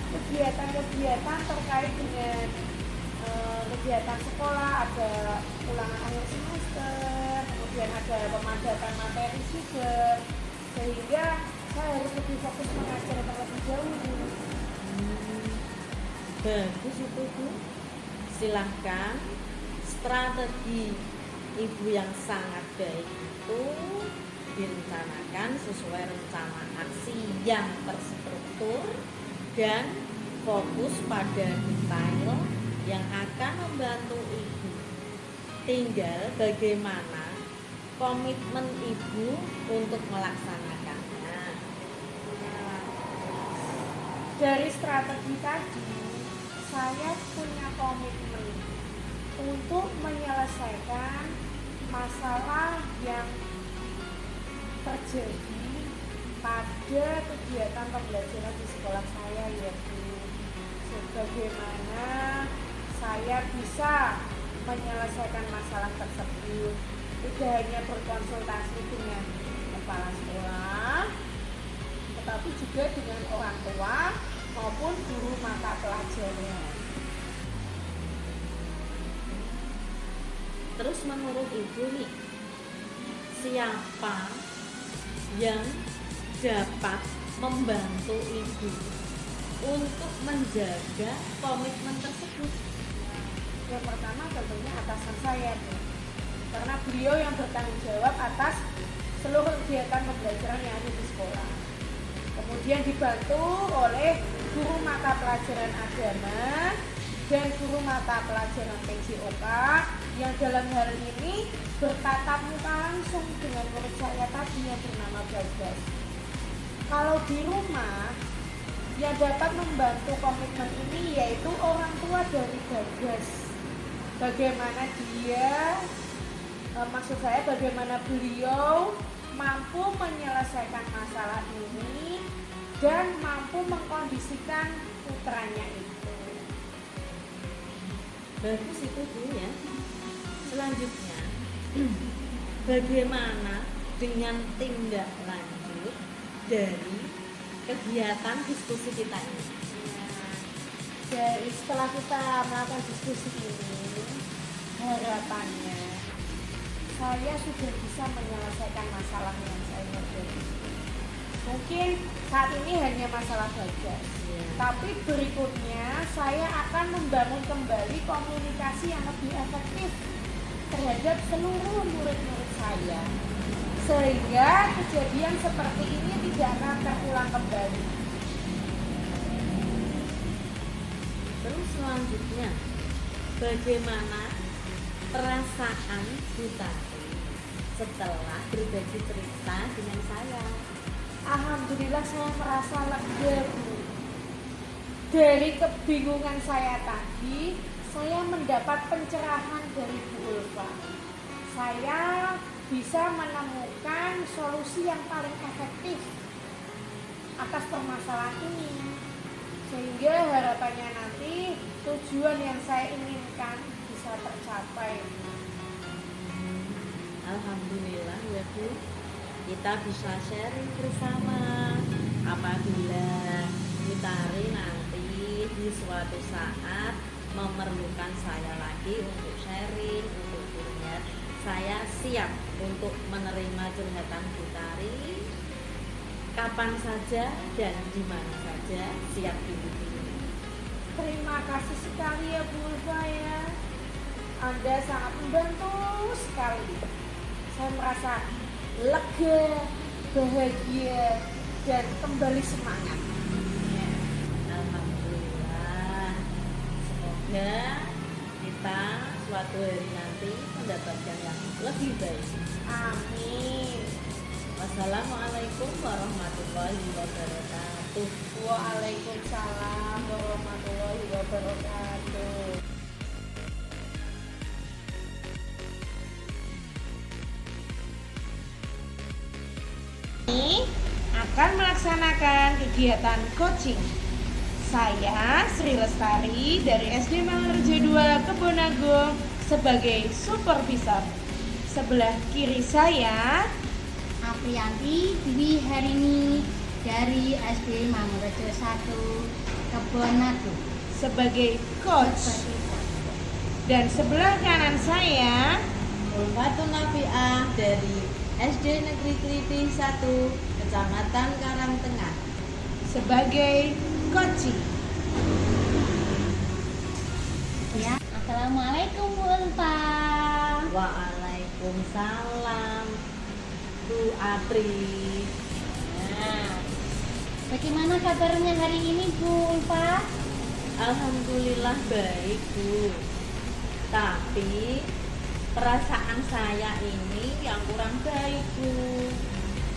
kegiatan-kegiatan terkait dengan kegiatan sekolah, ada ulangan akhir semester, kemudian ada pemadatan materi juga, sehingga saya harus lebih fokus mengajar terlebih dahulu. Bagus itu Bu. Silahkan strategi Ibu yang sangat baik itu direncanakan sesuai rencana aksi yang terstruktur dan fokus pada detail yang akan membantu Ibu. Tinggal bagaimana komitmen Ibu untuk melaksanakannya. Dari strategi tadi, saya punya komitmen untuk menyelesaikan masalah yang terjadi pada kegiatan pembelajaran di sekolah saya, yaitu sebagaimana saya bisa menyelesaikan masalah tersebut tidak hanya berkonsultasi dengan kepala sekolah, tetapi juga dengan orang tua maupun guru mata pelajaran. Terus menurut Ibu nih, siapa yang dapat membantu Ibu untuk menjaga komitmen tersebut? Yang pertama tentunya atasan saya, Bu. Karena beliau yang bertanggung jawab atas seluruh kegiatan pembelajaran yang ada di sekolah. Kemudian dibantu oleh guru mata pelajaran agama dan guru mata pelajaran PJOK yang dalam hal ini bertatap muka langsung dengan murid saya tadi yang bernama Bagas. Kalau di rumah, yang dapat membantu komitmen ini yaitu orang tua dari Bagas. Bagaimana bagaimana beliau mampu menyelesaikan masalah ini dan mampu mengkondisikan putranya itu. Bagus itu Bu ya. Selanjutnya, bagaimana dengan tindak lanjut dari kegiatan diskusi kita ini? Dari setelah kita melakukan diskusi ini, harapannya saya sudah bisa menyelesaikan masalah yang saya hadapi. Mungkin saat ini hanya masalah Bagas, tapi berikutnya saya akan membangun kembali komunikasi yang lebih efektif terhadap seluruh murid-murid saya, sehingga kejadian seperti ini tidak akan terulang kembali. Terus selanjutnya, bagaimana perasaan Bu Tari setelah berbagi cerita dengan saya? Alhamdulillah saya merasa lega, Bu. Dari kebingungan saya tadi, saya mendapat pencerahan dari Bu Ulfa. Saya bisa menemukan solusi yang paling efektif atas permasalahan ini, sehingga harapannya nanti tujuan yang saya inginkan bisa tercapai. Alhamdulillah ya Bu, kita bisa sharing bersama. Apabila Bu Tari nanti di suatu saat memerlukan saya lagi untuk sharing, untuk curhat, saya siap untuk menerima curhatan Bu Tari kapan saja dan di mana saja, siap dihubungi. Terima kasih sekali ya Bu Ulfa ya. Anda sangat membantu sekali. Saya merasa lega, bahagia, dan kembali semangat. Alhamdulillah. Semoga kita suatu hari nanti mendapatkan yang lebih baik. Amin. Wassalamualaikum warahmatullahi wabarakatuh. Waalaikumsalam warahmatullahi wabarakatuh. Ini akan melaksanakan kegiatan coaching. Saya Sri Lestari dari SD Mangaraja 2 Kebonagung sebagai supervisor. Sebelah kiri saya Aprianti Dwi Herini dari SD Mangaraja 1 Kebonagung sebagai coach. Dan sebelah kanan saya Ulfatun Nafi'ah dari SD Negeri Keliti 1, Kecamatan Karangtengah sebagai coaching. ya. Assalamualaikum Bu Ulfa. Waalaikumsalam Bu Apri. Nah, bagaimana kabarnya hari ini Bu Ulfa? Alhamdulillah baik Bu. Tapi perasaan saya ini yang kurang baik Bu.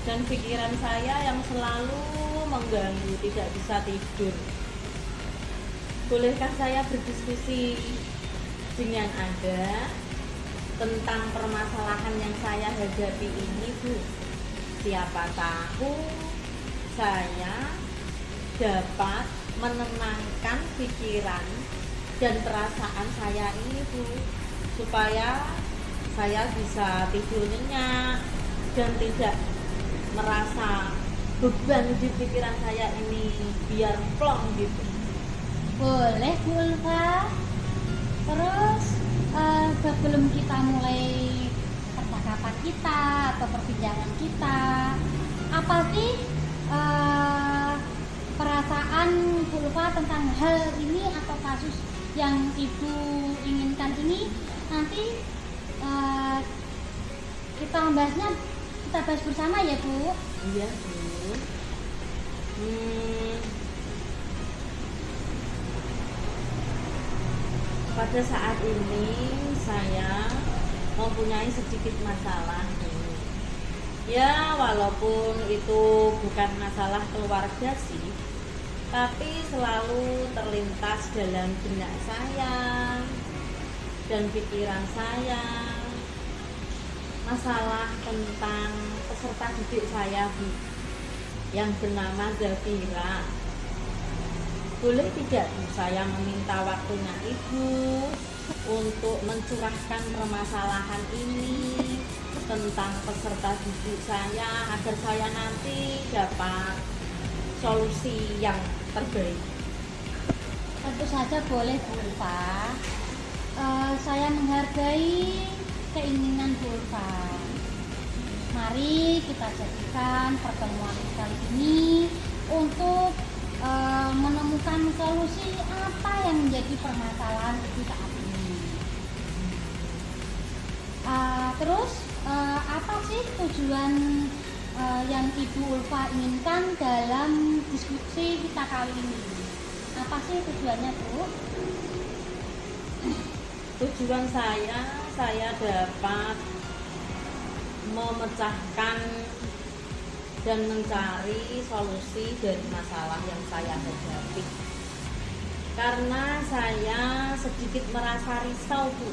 dan pikiran saya yang selalu mengganggu, tidak bisa tidur. Bolehkah saya berdiskusi dengan Anda tentang permasalahan yang saya hadapi ini, Bu? Siapa tahu saya dapat menenangkan pikiran dan perasaan saya ini, Bu, supaya saya bisa tidur nyenyak dan tidak merasa beban di pikiran saya ini biar plong gitu. Boleh Bu Ulfa. Terus sebelum kita mulai percakapan kita atau perbincangan kita, apa sih perasaan Bu Ulfa tentang hal ini atau kasus yang Ibu inginkan ini? Nanti kita membahasnya, kita bahas bersama ya Bu. Iya, Bu. Pada saat ini saya mempunyai sedikit masalah. Ya, walaupun itu bukan masalah keluarga sih, tapi selalu terlintas dalam benak saya dan pikiran saya. Masalah tentang peserta didik saya, Bu, yang bernama Zafira. Boleh tidak, Bu, saya meminta waktunya Ibu untuk mencurahkan permasalahan ini tentang peserta didik saya agar saya nanti dapat solusi yang terbaik. Tentu saja boleh Bu Ulfa. Saya menghargai keinginan Bu Ulfa. Mari kita jadikan pertemuan kali ini untuk menemukan solusi apa yang menjadi permasalahan Ibu saat ini. Terus apa sih tujuan yang Ibu Ulfa inginkan dalam diskusi kita kali ini? Apa sih tujuannya, Bu? Tujuan saya dapat memecahkan dan mencari solusi dari masalah yang saya hadapi. Karena saya sedikit merasa risau, Bu.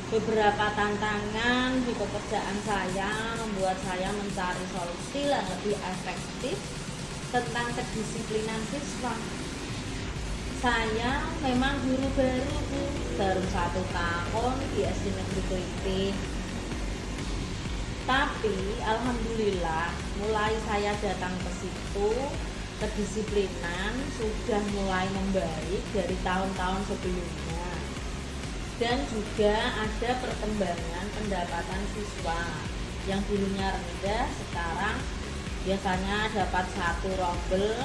Beberapa tantangan di pekerjaan saya membuat saya mencari solusi yang lebih efektif tentang kedisiplinan siswa. Saya memang guru baru, Bu, baru 1 tahun di SD Negeri Kelitih. Tapi alhamdulillah mulai saya datang ke situ, kedisiplinan sudah mulai membaik dari tahun-tahun sebelumnya. Dan juga ada perkembangan pendapatan siswa yang dulunya rendah, sekarang biasanya dapat 1 rombel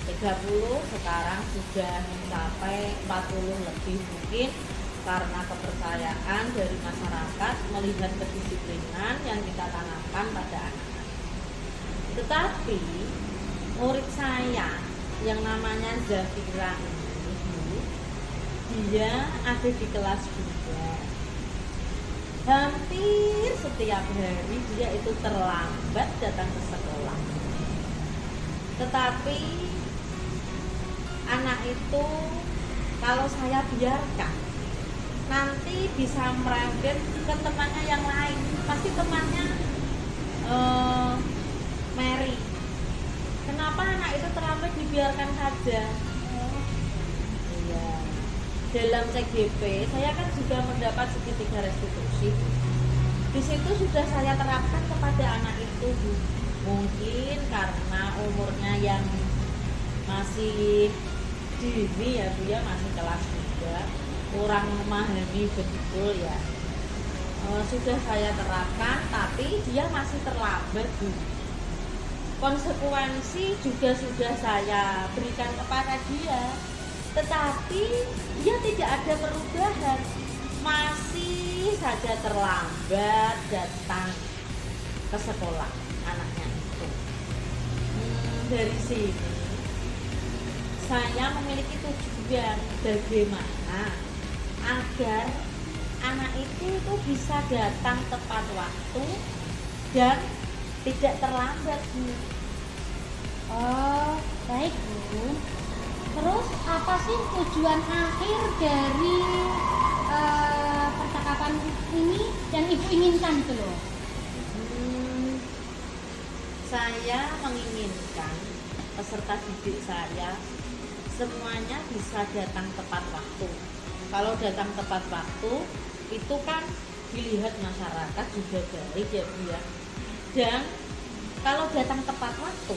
30, sekarang sudah mencapai 40 lebih. Mungkin karena kepercayaan dari masyarakat melihat kedisiplinan yang kita tanamkan pada anak-anak. Tetapi murid saya yang namanya Zafira ini, dia ada di kelas 2. Hampir setiap hari dia itu terlambat datang ke sekolah. Tetapi anak itu kalau saya biarkan nanti bisa merembet ke temannya yang lain. Pasti temannya Mary. Kenapa anak itu terlambat dibiarkan saja? Iya. Dalam CGP saya kan juga mendapat segitiga restitusi. Di situ sudah saya terapkan kepada anak itu, Bu. Mungkin karena umurnya yang masih dini ya, Bu, ya, masih kelas 3, kurang memahami betul ya. Sudah saya terapkan, tapi dia masih terlambat, Bu. Konsekuensi juga sudah saya berikan kepada dia, tetapi dia tidak ada perubahan, masih saja terlambat datang ke sekolah anaknya itu. Dari sini saya memiliki tujuan bagaimana agar anak itu bisa datang tepat waktu dan tidak terlambat, Bu. Oh, baik Bu. Terus apa sih tujuan akhir dari percakapan ini yang Ibu inginkan itu loh? Saya menginginkan peserta didik saya semuanya bisa datang tepat waktu. Kalau datang tepat waktu itu kan dilihat masyarakat juga baik ya Bu ya. Dan kalau datang tepat waktu,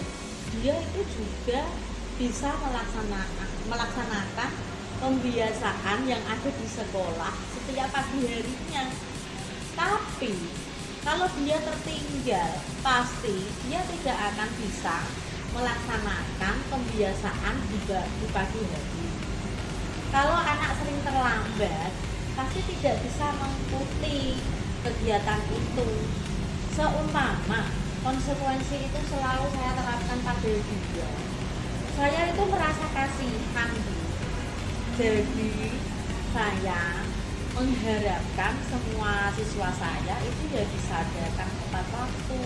dia itu juga bisa melaksanakan pembiasaan yang ada di sekolah setiap pagi harinya. Tapi kalau dia tertinggal, pasti dia tidak akan bisa melaksanakan pembiasaan juga di pagi hari. Kalau anak sering terlambat, pasti tidak bisa mengikuti kegiatan itu. Seumpama konsekuensi itu selalu saya terapkan pada dia. Saya itu merasa kasihan, Bu. Jadi saya mengharapkan semua siswa saya itu ya bisa datang tepat waktu,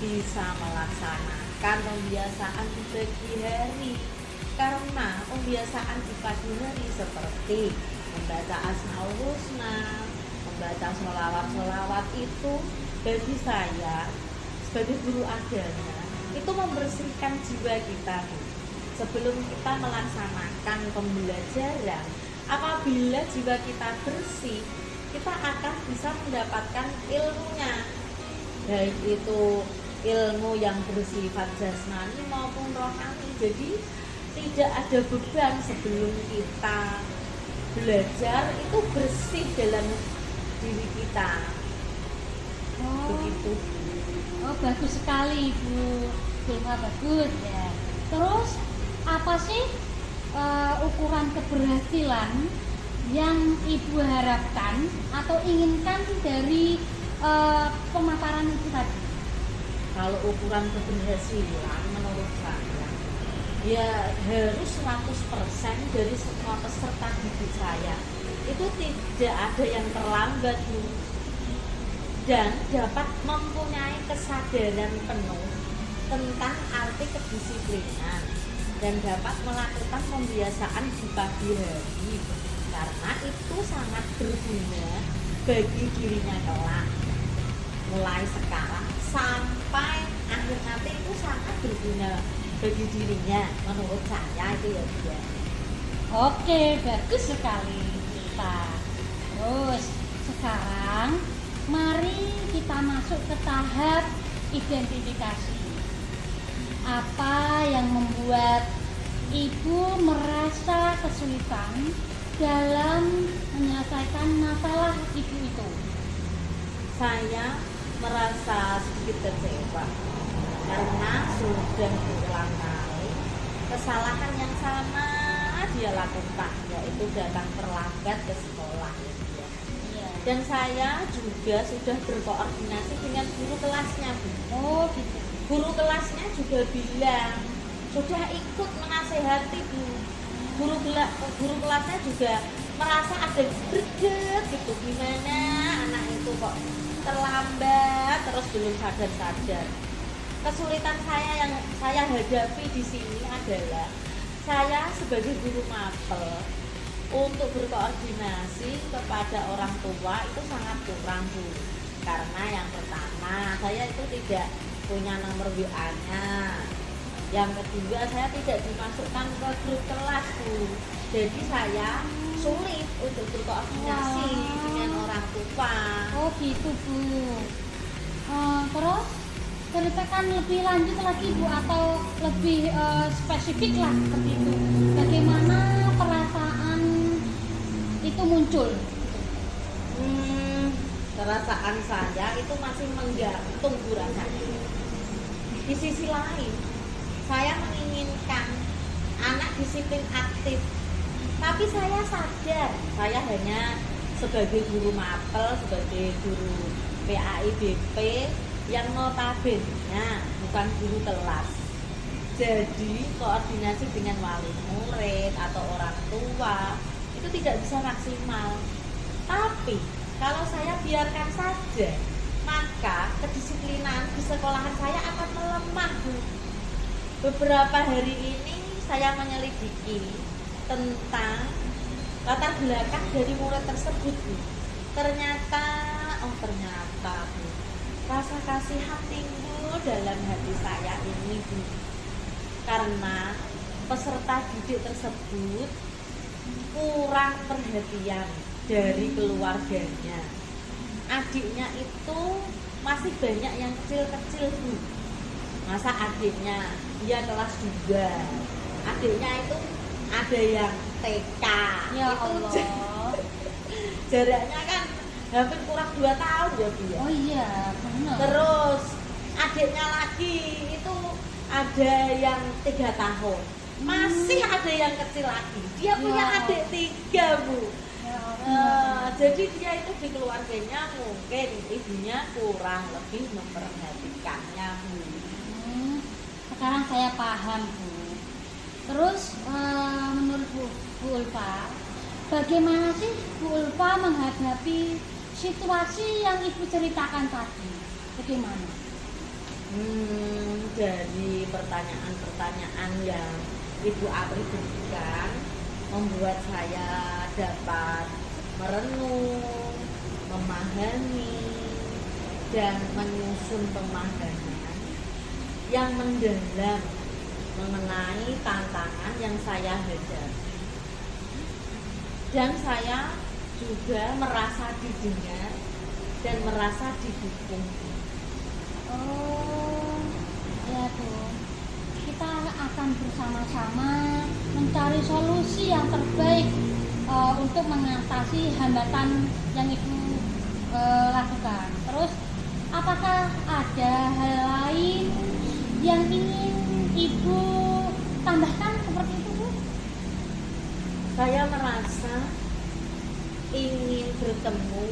bisa melaksanakan pembiasaan di pagi hari. Karena pembiasaan di pagi hari seperti membaca Asmaul Husna, membaca sholawat-sholawat itu bagi saya sebagai guru agama itu membersihkan jiwa kita, Bu. Sebelum kita melaksanakan pembelajaran, apabila jiwa kita bersih, kita akan bisa mendapatkan ilmunya, baik itu ilmu yang bersifat jasmani maupun rohani. Jadi tidak ada beban sebelum kita belajar, itu bersih dalam diri kita. Begitu. Oh, bagus sekali Ibu. Bagus ya. Terus apa sih ukuran keberhasilan yang Ibu harapkan atau inginkan dari pemaparan Ibu tadi? Kalau ukuran keberhasilan menurut saya ya harus 100% dari semua peserta didik saya itu tidak ada yang terlambat, Bu, dan dapat mempunyai kesadaran penuh tentang arti kedisiplinan dan dapat melakukan pembiasaan di pagi hari, karena itu sangat berguna bagi dirinya kelak. Mulai sekarang sampai akhir nanti itu sangat berguna bagi dirinya, menurut saya itu ya dia. Oke, bagus sekali kita. Terus sekarang mari kita masuk ke tahap identifikasi. Apa yang membuat Ibu merasa kesulitan dalam menyelesaikan masalah Ibu itu? Saya merasa sedikit kecewa karena sudah berulang kali kesalahan yang sama dia lakukan, yaitu datang terlambat ke sekolah ya dia. Dan saya juga sudah berkoordinasi dengan guru kelasnya, Bu. Oh gitu. Guru kelasnya juga bilang sudah ikut menasehati, Bu. Guru kelasnya juga merasa ada greget gitu, gimana anak itu kok terlambat terus belum sadar. Kesulitan saya yang saya hadapi di sini adalah saya sebagai guru mapel untuk berkoordinasi kepada orang tua itu sangat kurang, Bu. Karena yang pertama saya itu tidak punya nomor WA-nya. Yang kedua saya tidak dimasukkan ke grup kelas, Bu. Jadi saya sulit untuk berkoordinasi dengan orang tua. Oh gitu Bu. Terus ceritakan lebih lanjut lagi Bu, atau lebih spesifik lah seperti itu. Bagaimana perasaan itu muncul? Perasaan saya itu masih menggantung, Bu, rasanya. Di sisi lain, saya menginginkan anak disiplin aktif. Tapi saya sadar, saya hanya sebagai guru mapel, sebagai guru PAIBP yang notabene bukan guru kelas. Jadi koordinasi dengan wali murid atau orang tua itu tidak bisa maksimal. Tapi kalau saya biarkan saja, maka kedisiplinan di sekolahan saya akan melemah, Bu. Beberapa hari ini saya menyelidiki tentang latar belakang dari murid tersebut, Bu. Ternyata Bu, rasa kasihan timbul dalam hati saya ini, Bu. Karena peserta didik tersebut kurang perhatian dari keluarganya. Adiknya itu masih banyak yang kecil-kecil, Bu. Masa adiknya dia kelas 2, adiknya itu ada yang TK, Ya itu Allah. jaraknya kan hampir kurang 2 tahun ya, Bu ya. Oh iya, benar. Terus adiknya lagi itu ada yang 3 tahun, masih ada yang kecil lagi. Dia punya Ya. adik 3, Bu. Ya Allah. Jadi dia itu di keluarganya mungkin ibunya kurang lebih memperhatikannya, Bu. Sekarang saya paham, Bu. Terus menurut Bu Ulfa, bagaimana sih Bu Ulfa menghadapi situasi yang Ibu ceritakan tadi? Bagaimana? Dari pertanyaan-pertanyaan yang Ibu Apri berikan membuat saya dapat merenung, memahami, dan menyusun pemahaman yang mendalam mengenai tantangan yang saya hadapi. Dan saya juga merasa didengar dan merasa didukung. Oh, ya tuh. Kita akan bersama-sama mencari solusi yang terbaik untuk mengatasi hambatan yang Ibu lakukan. Terus, apakah ada hal lain yang ingin Ibu tambahkan seperti itu, Bu? Saya merasa ingin bertemu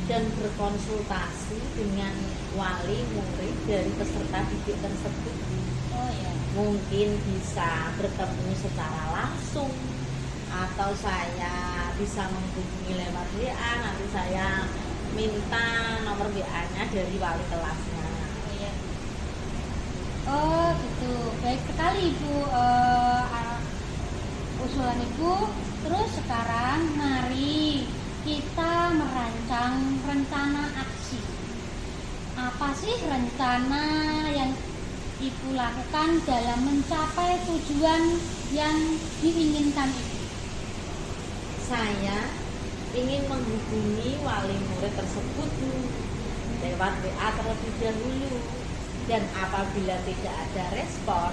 dan berkonsultasi dengan wali murid dari peserta didik tersebut. Oh ya. Mungkin bisa bertemu secara langsung atau saya bisa menghubungi lewat WA. Nanti saya minta nomor WA-nya dari wali kelasnya. Oh ya. Oh gitu. Baik sekali, Ibu. Usulan Ibu. Terus sekarang mari kita merancang rencana aksi. Apa sih rencana yang Ibu lakukan dalam mencapai tujuan yang diinginkan Ibu? Saya ingin menghubungi wali murid tersebut lewat WA terlebih dahulu, dan apabila tidak ada respon,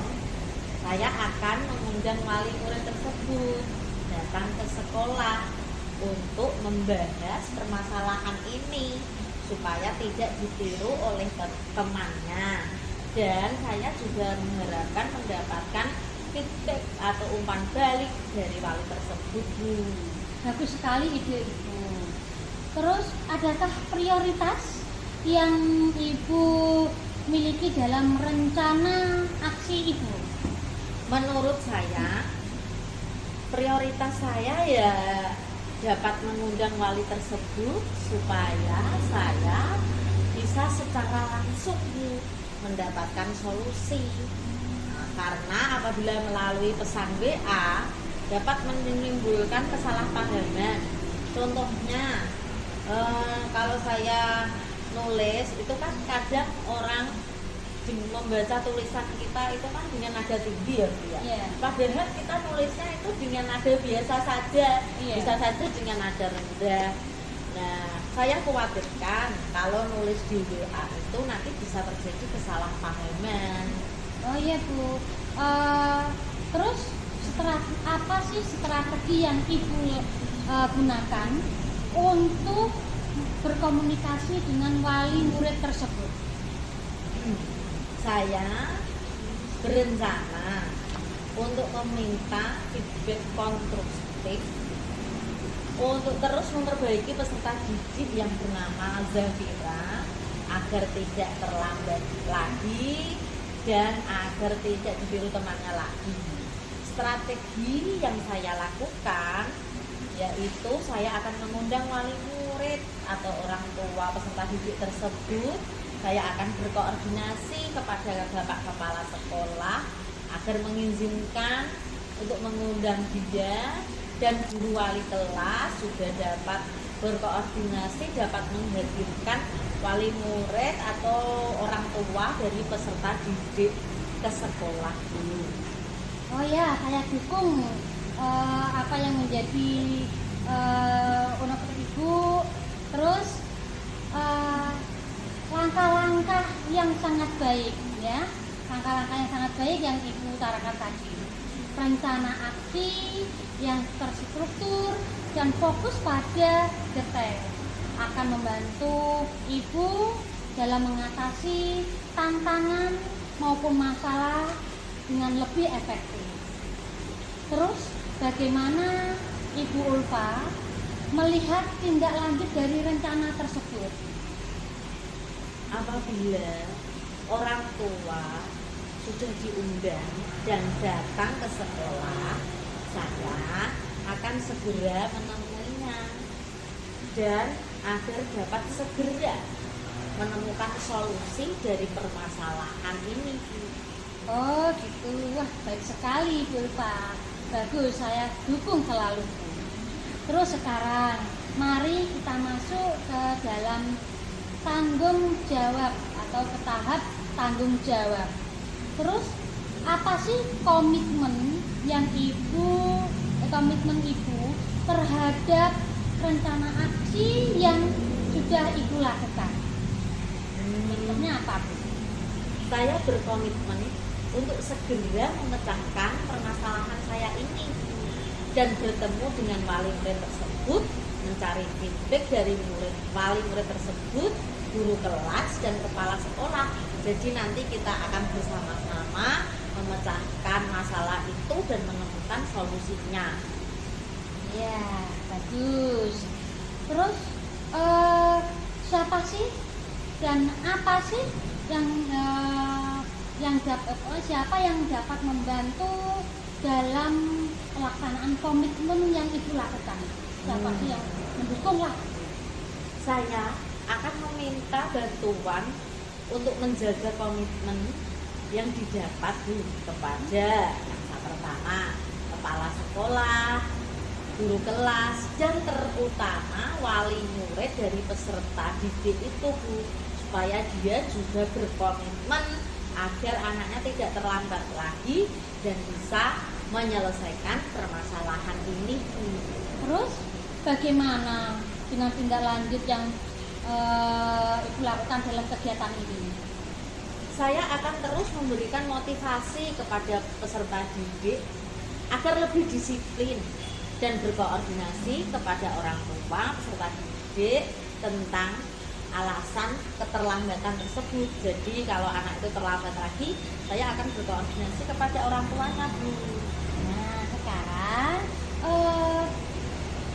saya akan mengundang wali murid tersebut datang ke sekolah untuk membahas permasalahan ini supaya tidak ditiru oleh temannya. Dan saya juga mengharapkan mendapatkan feedback atau umpan balik dari wali tersebut, Bu. Bagus sekali ide Ibu. Terus adakah prioritas yang Ibu miliki dalam rencana aksi Ibu? Menurut saya, prioritas saya ya dapat mengundang wali tersebut supaya saya bisa secara langsung mendapatkan solusi. Karena apabila melalui pesan WA dapat menimbulkan kesalahpahaman. Contohnya, kalau saya nulis itu kan kadang orang membaca tulisan kita itu kan dengan nada tinggi ya, Bu ya. Yeah. Padahal kita nulisnya itu dengan nada biasa saja, bisa saja dengan nada rendah. Nah, saya khawatirkan kalau nulis di WA itu nanti bisa terjadi kesalahpahaman. Oh iya Bu. Terus apa sih strategi yang Ibu gunakan untuk berkomunikasi dengan wali murid tersebut? Saya berencana untuk meminta feedback konstruktif untuk terus memperbaiki peserta didik yang bernama Zafira agar tidak terlambat lagi dan agar tidak ditiru temannya lagi. Strategi yang saya lakukan yaitu saya akan mengundang wali murid atau orang tua tua peserta didik tersebut, saya akan berkoordinasi kepada Bapak Kepala Sekolah agar mengizinkan untuk mengundang dia, dan guru wali kelas juga dapat berkoordinasi, dapat menghadirkan wali murid atau orang tua dari peserta didik ke sekolah dulu. Oh ya, saya dukung apa yang menjadi unek Ibu. Terus langkah-langkah yang sangat baik ya, langkah-langkah yang sangat baik yang Ibu utarakan tadi. Rencana aksi yang terstruktur dan fokus pada detail akan membantu Ibu dalam mengatasi tantangan maupun masalah dengan lebih efektif. Terus bagaimana Ibu Ulfa melihat tindak lanjut dari rencana tersebut? Apabila orang tua sudah diundang dan datang ke sekolah, saya akan segera menemuinya dan agar dapat segera menemukan solusi dari permasalahan ini. Oh gitu, wah baik sekali Bu Ulfa. Bagus, saya dukung selalu Bu. Terus sekarang mari kita masuk ke dalam tanggung jawab atau ke tahap tanggung jawab. Terus apa sih komitmen Ibu terhadap rencana aksi yang sudah Ibu lakukan? Komitmennya apa Bu? Saya berkomitmen untuk segera memecahkan permasalahan saya ini dan bertemu dengan wali murid tersebut, mencari feedback dari wali murid tersebut, guru kelas dan kepala sekolah. Jadi nanti kita akan bersama-sama memecahkan masalah itu dan menemukan solusinya. Ya, bagus. Terus siapa sih dan apa sih siapa yang dapat membantu dalam pelaksanaan komitmen yang Ibu lakukan? Siapa sih yang mendukung lah? Saya akan meminta bantuan untuk menjaga komitmen yang didapat kepada yang pertama kepala sekolah, guru kelas, dan terutama wali murid dari peserta didik itu Bu, supaya dia juga berkomitmen agar anaknya tidak terlambat lagi dan bisa menyelesaikan permasalahan ini Bu. Terus bagaimana dengan tindak lanjut yang Ibu lakukan dalam kegiatan ini? Saya akan terus memberikan motivasi kepada peserta didik agar lebih disiplin dan berkoordinasi kepada orang tua peserta didik tentang alasan keterlambatan tersebut. Jadi kalau anak itu terlambat lagi, saya akan berkoordinasi kepada orang tuanya Bu. Nah sekarang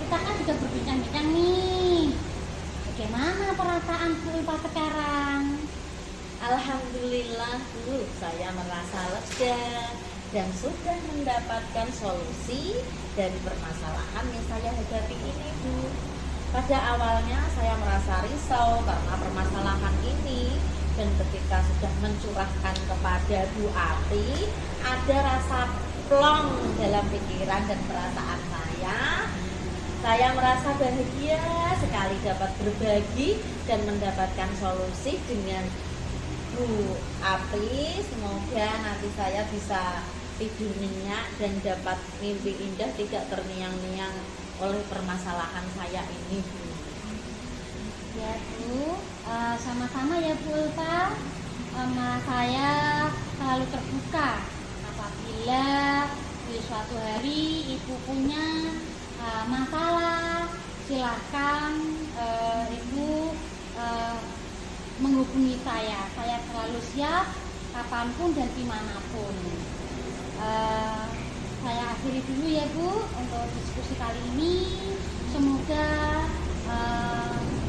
kita kan sudah berbincang-bincang nih. Bagaimana perasaan Bu Ulfa sekarang? Alhamdulillah Bu, saya merasa lega dan sudah mendapatkan solusi dari permasalahan yang saya hadapi ini Bu. Pada awalnya saya merasa risau karena permasalahan ini, dan ketika sudah mencurahkan kepada Bu Ati, ada rasa plong dalam pikiran dan perasaan saya merasa bahagia sekali dapat berbagi dan mendapatkan solusi dengan Bu Ati. Semoga nanti saya bisa tidur nyenyak dan dapat mimpi indah, tidak terniang-niang oleh permasalahan saya ini Bu. Ya Bu, sama-sama ya Bu Ulfa. Saya selalu terbuka apabila di suatu hari Ibu punya masalah, silahkan Ibu menghubungi saya. Saya selalu siap kapanpun dan dimanapun. Saya akhiri dulu ya Bu untuk diskusi kali ini. Semoga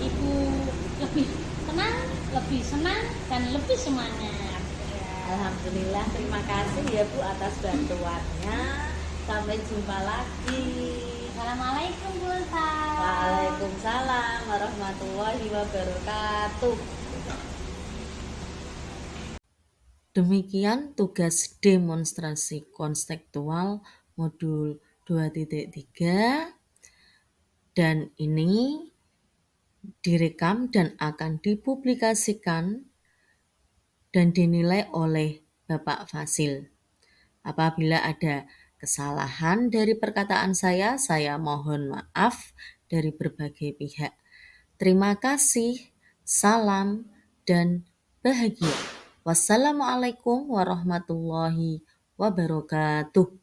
Ibu lebih tenang, lebih senang, dan lebih semangat. Alhamdulillah, terima kasih ya Bu atas bantuannya. Sampai jumpa lagi. Assalamualaikum Bu Ustaz. Waalaikumsalam warahmatullahi wabarakatuh. Demikian tugas demonstrasi konstekstual modul 2.3 dan ini direkam dan akan dipublikasikan dan dinilai oleh Bapak Fasil. Apabila ada kesalahan dari perkataan saya mohon maaf dari berbagai pihak. Terima kasih, salam, dan bahagia. Wassalamualaikum warahmatullahi wabarakatuh.